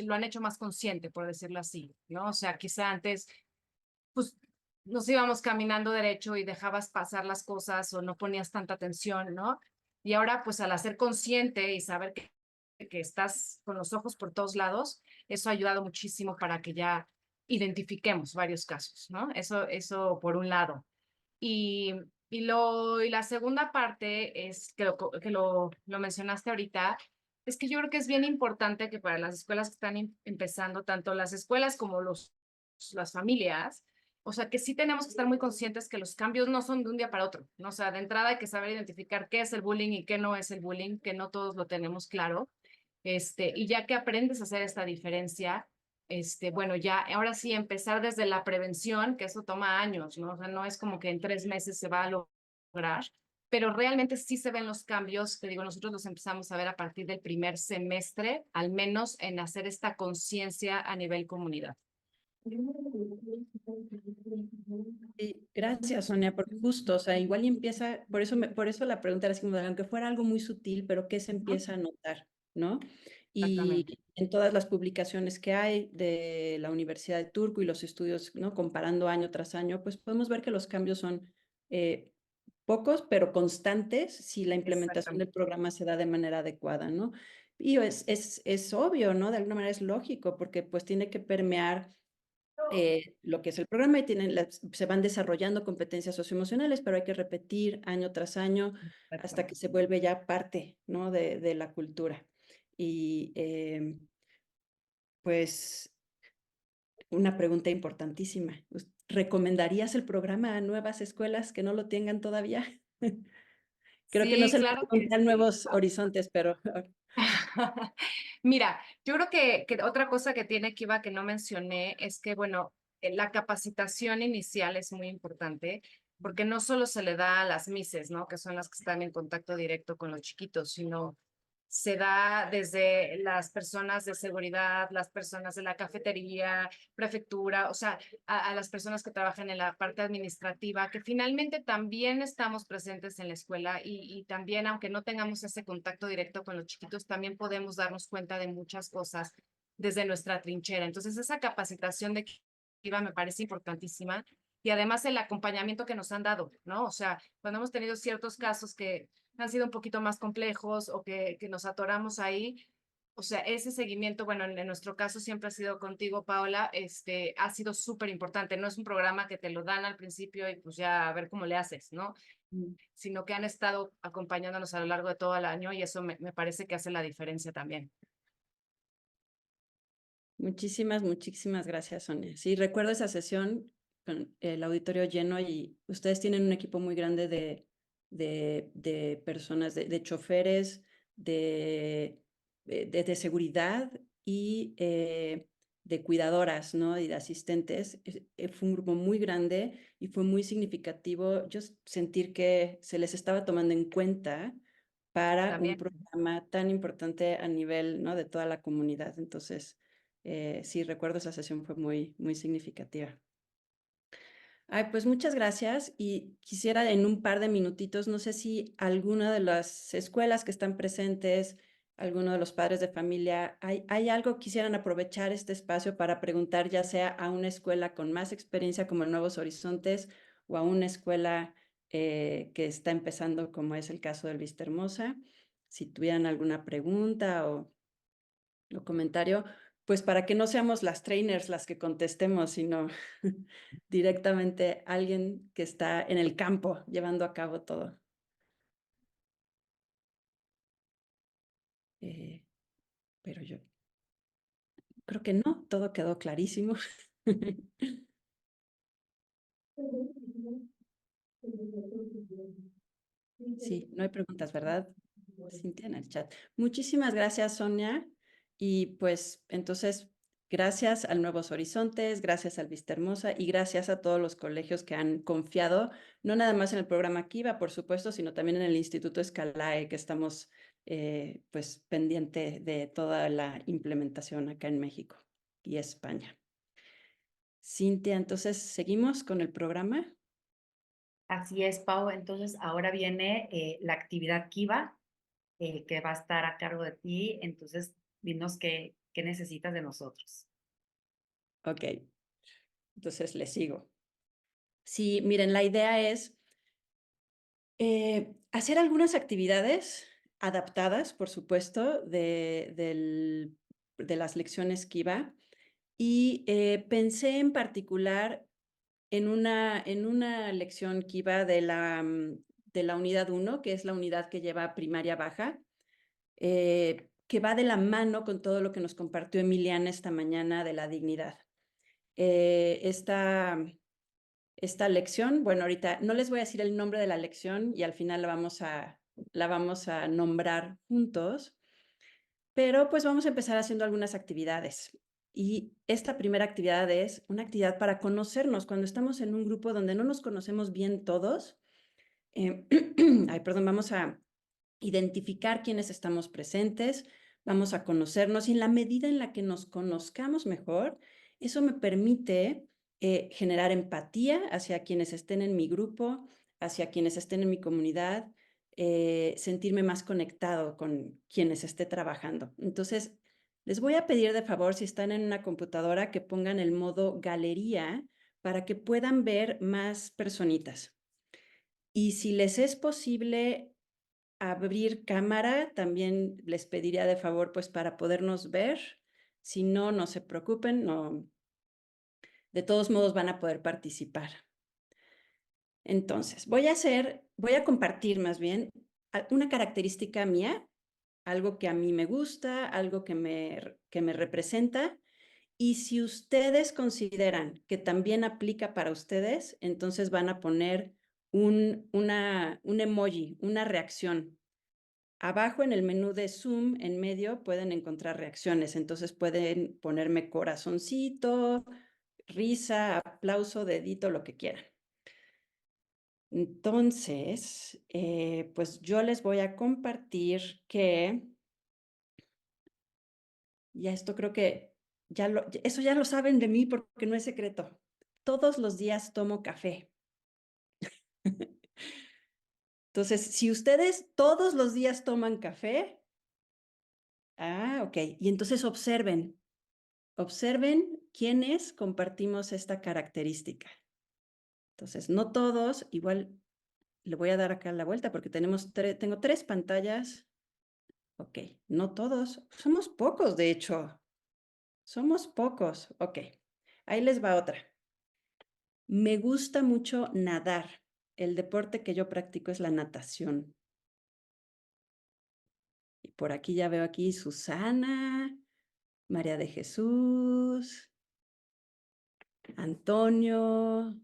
lo han hecho más consciente, por decirlo así, ¿no? O sea, quizá antes, pues, nos íbamos caminando derecho y dejabas pasar las cosas o no ponías tanta atención, ¿no? Y ahora, pues, al hacer consciente y saber que estás con los ojos por todos lados, eso ha ayudado muchísimo para que ya identifiquemos varios casos, ¿no? Eso por un lado. Y, y la segunda parte es que lo mencionaste ahorita, es que yo creo que es bien importante que para las escuelas que están empezando, tanto las escuelas como las familias, o sea, que sí tenemos que estar muy conscientes que los cambios no son de un día para otro, ¿no? O sea, de entrada hay que saber identificar qué es el bullying y qué no es el bullying, que no todos lo tenemos claro. Y ya que aprendes a hacer esta diferencia, bueno, ya ahora sí empezar desde la prevención, que eso toma años, ¿no? O sea, no es como que en 3 meses se va a lograr, pero realmente sí se ven los cambios. Te digo, nosotros los empezamos a ver a partir del primer semestre, al menos en hacer esta conciencia a nivel comunidad. Sí, gracias, Sonia, porque justo, o sea, igual y empieza, por eso la pregunta era así como, aunque fuera algo muy sutil, pero ¿qué se empieza a notar, no? Y Exactamente. en todas las publicaciones que hay de la Universidad de Turku y los estudios, ¿no? Comparando año tras año, pues podemos ver que los cambios son pocos, pero constantes si la implementación del Exactamente. programa se da de manera adecuada, ¿no? Y es obvio, ¿no? De alguna manera es lógico, porque pues tiene que permear lo que es el programa y se van desarrollando competencias socioemocionales, pero hay que repetir año tras año hasta que se vuelve ya parte, ¿no? de la cultura. Y pues una pregunta importantísima. ¿Recomendarías el programa a nuevas escuelas que no lo tengan todavía? Creo que no Sí, se le claro que pregunté a sí. Nuevos Horizontes, pero Mira, yo creo que otra cosa que tiene Kiva que no mencioné es que, bueno, la capacitación inicial es muy importante porque no solo se le da a las mises, ¿no? Que son las que están en contacto directo con los chiquitos, sino se da desde las personas de seguridad, las personas de la cafetería, prefectura, o sea, a las personas que trabajan en la parte administrativa, que finalmente también estamos presentes en la escuela y también, aunque no tengamos ese contacto directo con los chiquitos, también podemos darnos cuenta de muchas cosas desde nuestra trinchera. Entonces, esa capacitación de Kiva me parece importantísima. Y además el acompañamiento que nos han dado, ¿no? O sea, cuando hemos tenido ciertos casos que han sido un poquito más complejos o que nos atoramos ahí. O sea, ese seguimiento, bueno, en nuestro caso siempre ha sido contigo, Paola, ha sido súper importante. No es un programa que te lo dan al principio y pues ya a ver cómo le haces, ¿no? Sino que han estado acompañándonos a lo largo de todo el año y eso me parece que hace la diferencia también. muchísimas gracias, Sonia. Sí, recuerdo esa sesión con el auditorio lleno y ustedes tienen un equipo muy grande de personas, de choferes, de seguridad y de cuidadoras, ¿no? Y de asistentes. Fue un grupo muy grande y fue muy significativo yo sentir que se les estaba tomando en cuenta para un También. programa tan importante a nivel, ¿no? de toda la comunidad. Entonces, sí, recuerdo esa sesión, fue muy significativa. Ay, pues muchas gracias y quisiera en un par de minutitos, no sé si alguna de las escuelas que están presentes, alguno de los padres de familia, ¿hay algo que quisieran aprovechar este espacio para preguntar, ya sea a una escuela con más experiencia como Nuevos Horizontes o a una escuela que está empezando como es el caso del Vista Hermosa? Si tuvieran alguna pregunta o comentario, pues para que no seamos las trainers las que contestemos, sino directamente alguien que está en el campo llevando a cabo todo. Pero yo creo que no, todo quedó clarísimo. Sí, no hay preguntas, ¿verdad? Cintia en el chat. Muchísimas gracias, Sonia. Y pues entonces, gracias al Nuevos Horizontes, gracias al Vista Hermosa y gracias a todos los colegios que han confiado, no nada más en el programa Kiva, por supuesto, sino también en el Instituto Escalae, que estamos pues pendiente de toda la implementación acá en México y España. Cintia, entonces, ¿seguimos con el programa? Así es, Pau. Entonces, ahora viene la actividad Kiva, que va a estar a cargo de ti. Entonces, dinos qué necesitas de nosotros. Ok, entonces le sigo. Sí, miren, la idea es hacer algunas actividades adaptadas, por supuesto, de las lecciones Kiva. Y pensé en particular en una lección Kiva de la unidad 1, que es la unidad que lleva primaria baja, que va de la mano con todo lo que nos compartió Emiliana esta mañana de la dignidad. Esta lección, bueno, ahorita no les voy a decir el nombre de la lección y al final la vamos a nombrar juntos, pero pues vamos a empezar haciendo algunas actividades. Y esta primera actividad es una actividad para conocernos. Cuando estamos en un grupo donde no nos conocemos bien todos, vamos a identificar quiénes estamos presentes, vamos a conocernos y en la medida en la que nos conozcamos mejor, eso me permite generar empatía hacia quienes estén en mi grupo, hacia quienes estén en mi comunidad, sentirme más conectado con quienes esté trabajando. Entonces, les voy a pedir de favor, si están en una computadora, que pongan el modo galería para que puedan ver más personitas. Y si les es posible abrir cámara, también les pediría de favor, pues, para podernos ver. Si no, no se preocupen, no, de todos modos van a poder participar. Entonces, voy a compartir más bien una característica mía, algo que a mí me gusta, algo que me representa. Y si ustedes consideran que también aplica para ustedes, entonces van a poner un emoji, una reacción. Abajo en el menú de Zoom, en medio, pueden encontrar reacciones. Entonces pueden ponerme corazoncito, risa, aplauso, dedito, lo que quieran. Entonces, pues yo les voy a compartir que, ya esto creo que eso ya lo saben de mí porque no es secreto. Todos los días tomo café. Entonces, si ustedes todos los días toman café, ok, y entonces observen quiénes compartimos esta característica. Entonces, no todos, igual le voy a dar acá la vuelta porque tengo 3 pantallas. Ok, no todos, somos pocos de hecho, somos pocos. Ok, ahí les va otra. Me gusta mucho nadar. El deporte que yo practico es la natación. Y por aquí ya veo aquí Susana, María de Jesús, Antonio,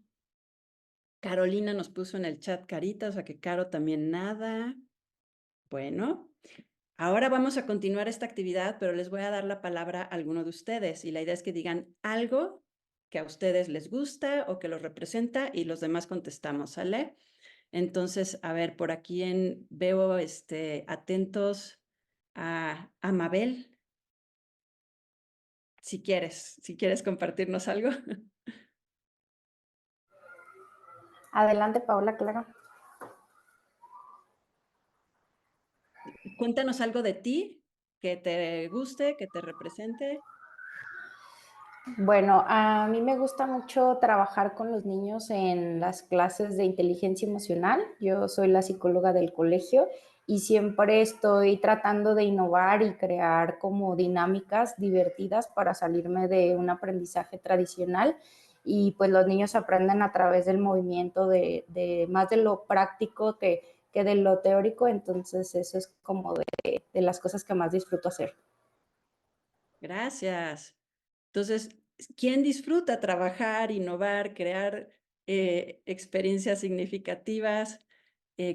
Carolina nos puso en el chat carita, o sea que Caro también nada. Bueno, ahora vamos a continuar esta actividad, pero les voy a dar la palabra a alguno de ustedes y la idea es que digan algo que a ustedes les gusta o que los representa y los demás contestamos, ¿sale? Entonces, a ver, por aquí veo atentos a Mabel. Si quieres compartirnos algo. Adelante, Paula, claro. Cuéntanos algo de ti, que te guste, que te represente. Bueno, a mí me gusta mucho trabajar con los niños en las clases de inteligencia emocional. Yo soy la psicóloga del colegio y siempre estoy tratando de innovar y crear como dinámicas divertidas para salirme de un aprendizaje tradicional. Y pues los niños aprenden a través del movimiento de más de lo práctico que de lo teórico. Entonces eso es como de las cosas que más disfruto hacer. Gracias. Entonces, ¿quién disfruta trabajar, innovar, crear experiencias significativas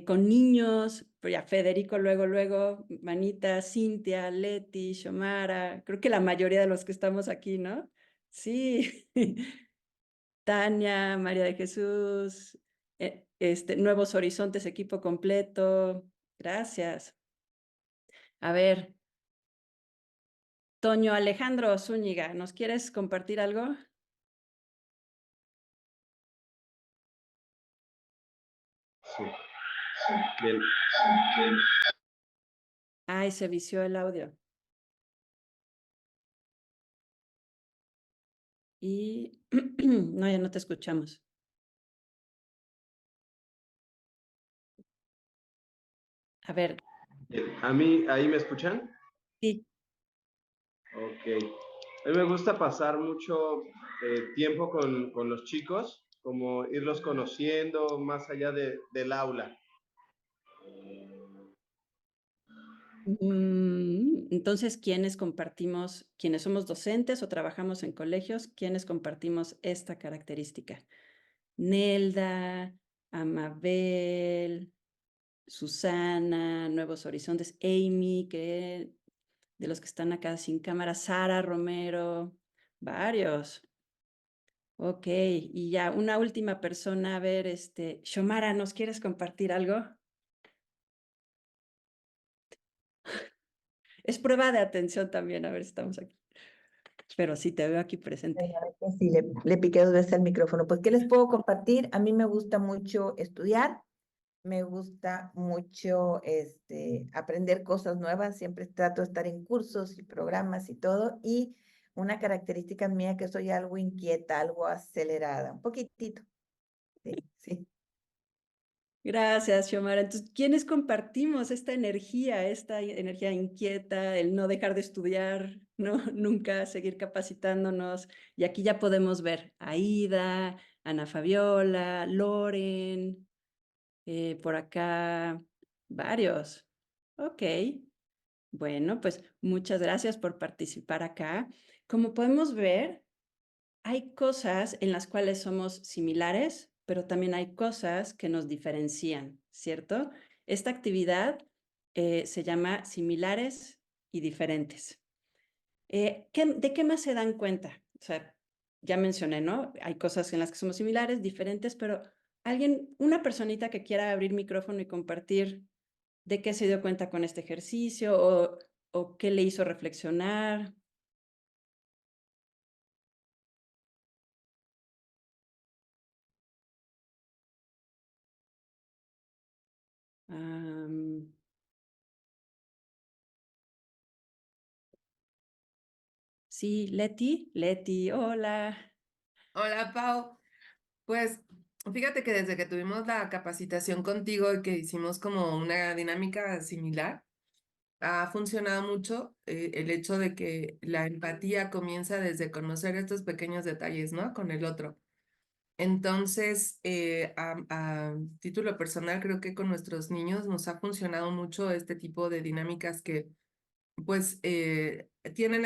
con niños? Pues ya Federico, luego, Manita, Cintia, Leti, Xiomara, creo que la mayoría de los que estamos aquí, ¿no? Sí. Tania, María de Jesús, Nuevos Horizontes, equipo completo. Gracias. A ver, Toño Alejandro Zúñiga, ¿nos quieres compartir algo? Sí. Bien. Ay, se vició el audio. Y no, ya no te escuchamos. A ver, ¿A mí, ahí me escuchan? sí. Ok. A mí me gusta pasar mucho tiempo con los chicos, como irlos conociendo más allá del aula. Entonces, quienes somos docentes o trabajamos en colegios, quienes compartimos esta característica? Nelda, Amabel, Susana, Nuevos Horizontes, Amy, que de los que están acá sin cámara, Sara Romero, varios. Ok, y ya una última persona, a ver, Xiomara, ¿nos quieres compartir algo? Es prueba de atención también, a ver si estamos aquí. Pero sí, te veo aquí presente. Sí, le piqué 2 veces al micrófono. Pues, ¿qué les puedo compartir? A mí me gusta mucho estudiar, me gusta mucho aprender cosas nuevas, siempre trato de estar en cursos y programas y todo, y una característica mía que soy algo inquieta, algo acelerada, un poquitito. Sí, sí. Gracias, Xiomara. Entonces, ¿quiénes compartimos esta energía inquieta, el no dejar de estudiar, no nunca seguir capacitándonos? Y aquí ya podemos ver a Aida, Ana Fabiola, Loren, por acá varios. Ok, bueno, pues muchas gracias por participar acá. Como podemos ver, hay cosas en las cuales somos similares, pero también hay cosas que nos diferencian, ¿cierto? Esta actividad se llama similares y diferentes. ¿De qué más se dan cuenta? O sea, ya mencioné, ¿no? Hay cosas en las que somos similares, diferentes, pero una personita que quiera abrir micrófono y compartir de qué se dio cuenta con este ejercicio o qué le hizo reflexionar. Am, sí, Leti, hola. Hola, Pau. Pues fíjate que desde que tuvimos la capacitación contigo y que hicimos como una dinámica similar, ha funcionado mucho el hecho de que la empatía comienza desde conocer estos pequeños detalles, ¿no? Con el otro. Entonces, a título personal, creo que con nuestros niños nos ha funcionado mucho este tipo de dinámicas que, pues, tienen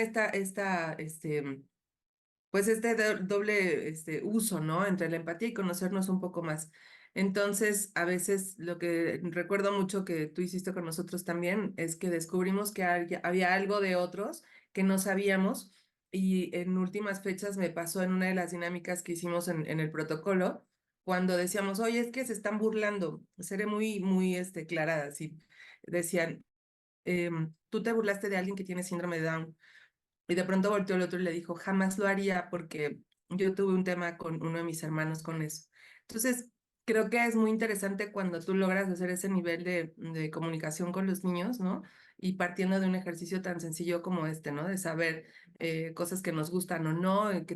pues doble uso, ¿no? Entre la empatía y conocernos un poco más. Entonces, a veces lo que recuerdo mucho que tú hiciste con nosotros también es que descubrimos que había algo de otros que no sabíamos y en últimas fechas me pasó en una de las dinámicas que hicimos en el protocolo, cuando decíamos, oye, es que se están burlando, seré muy clara, así, decían, tú te burlaste de alguien que tiene síndrome de Down. Y de pronto volteó el otro y le dijo, jamás lo haría porque yo tuve un tema con uno de mis hermanos con eso. Entonces, creo que es muy interesante cuando tú logras hacer ese nivel de comunicación con los niños, ¿no? Y partiendo de un ejercicio tan sencillo como este, ¿no? De saber cosas que nos gustan o no, que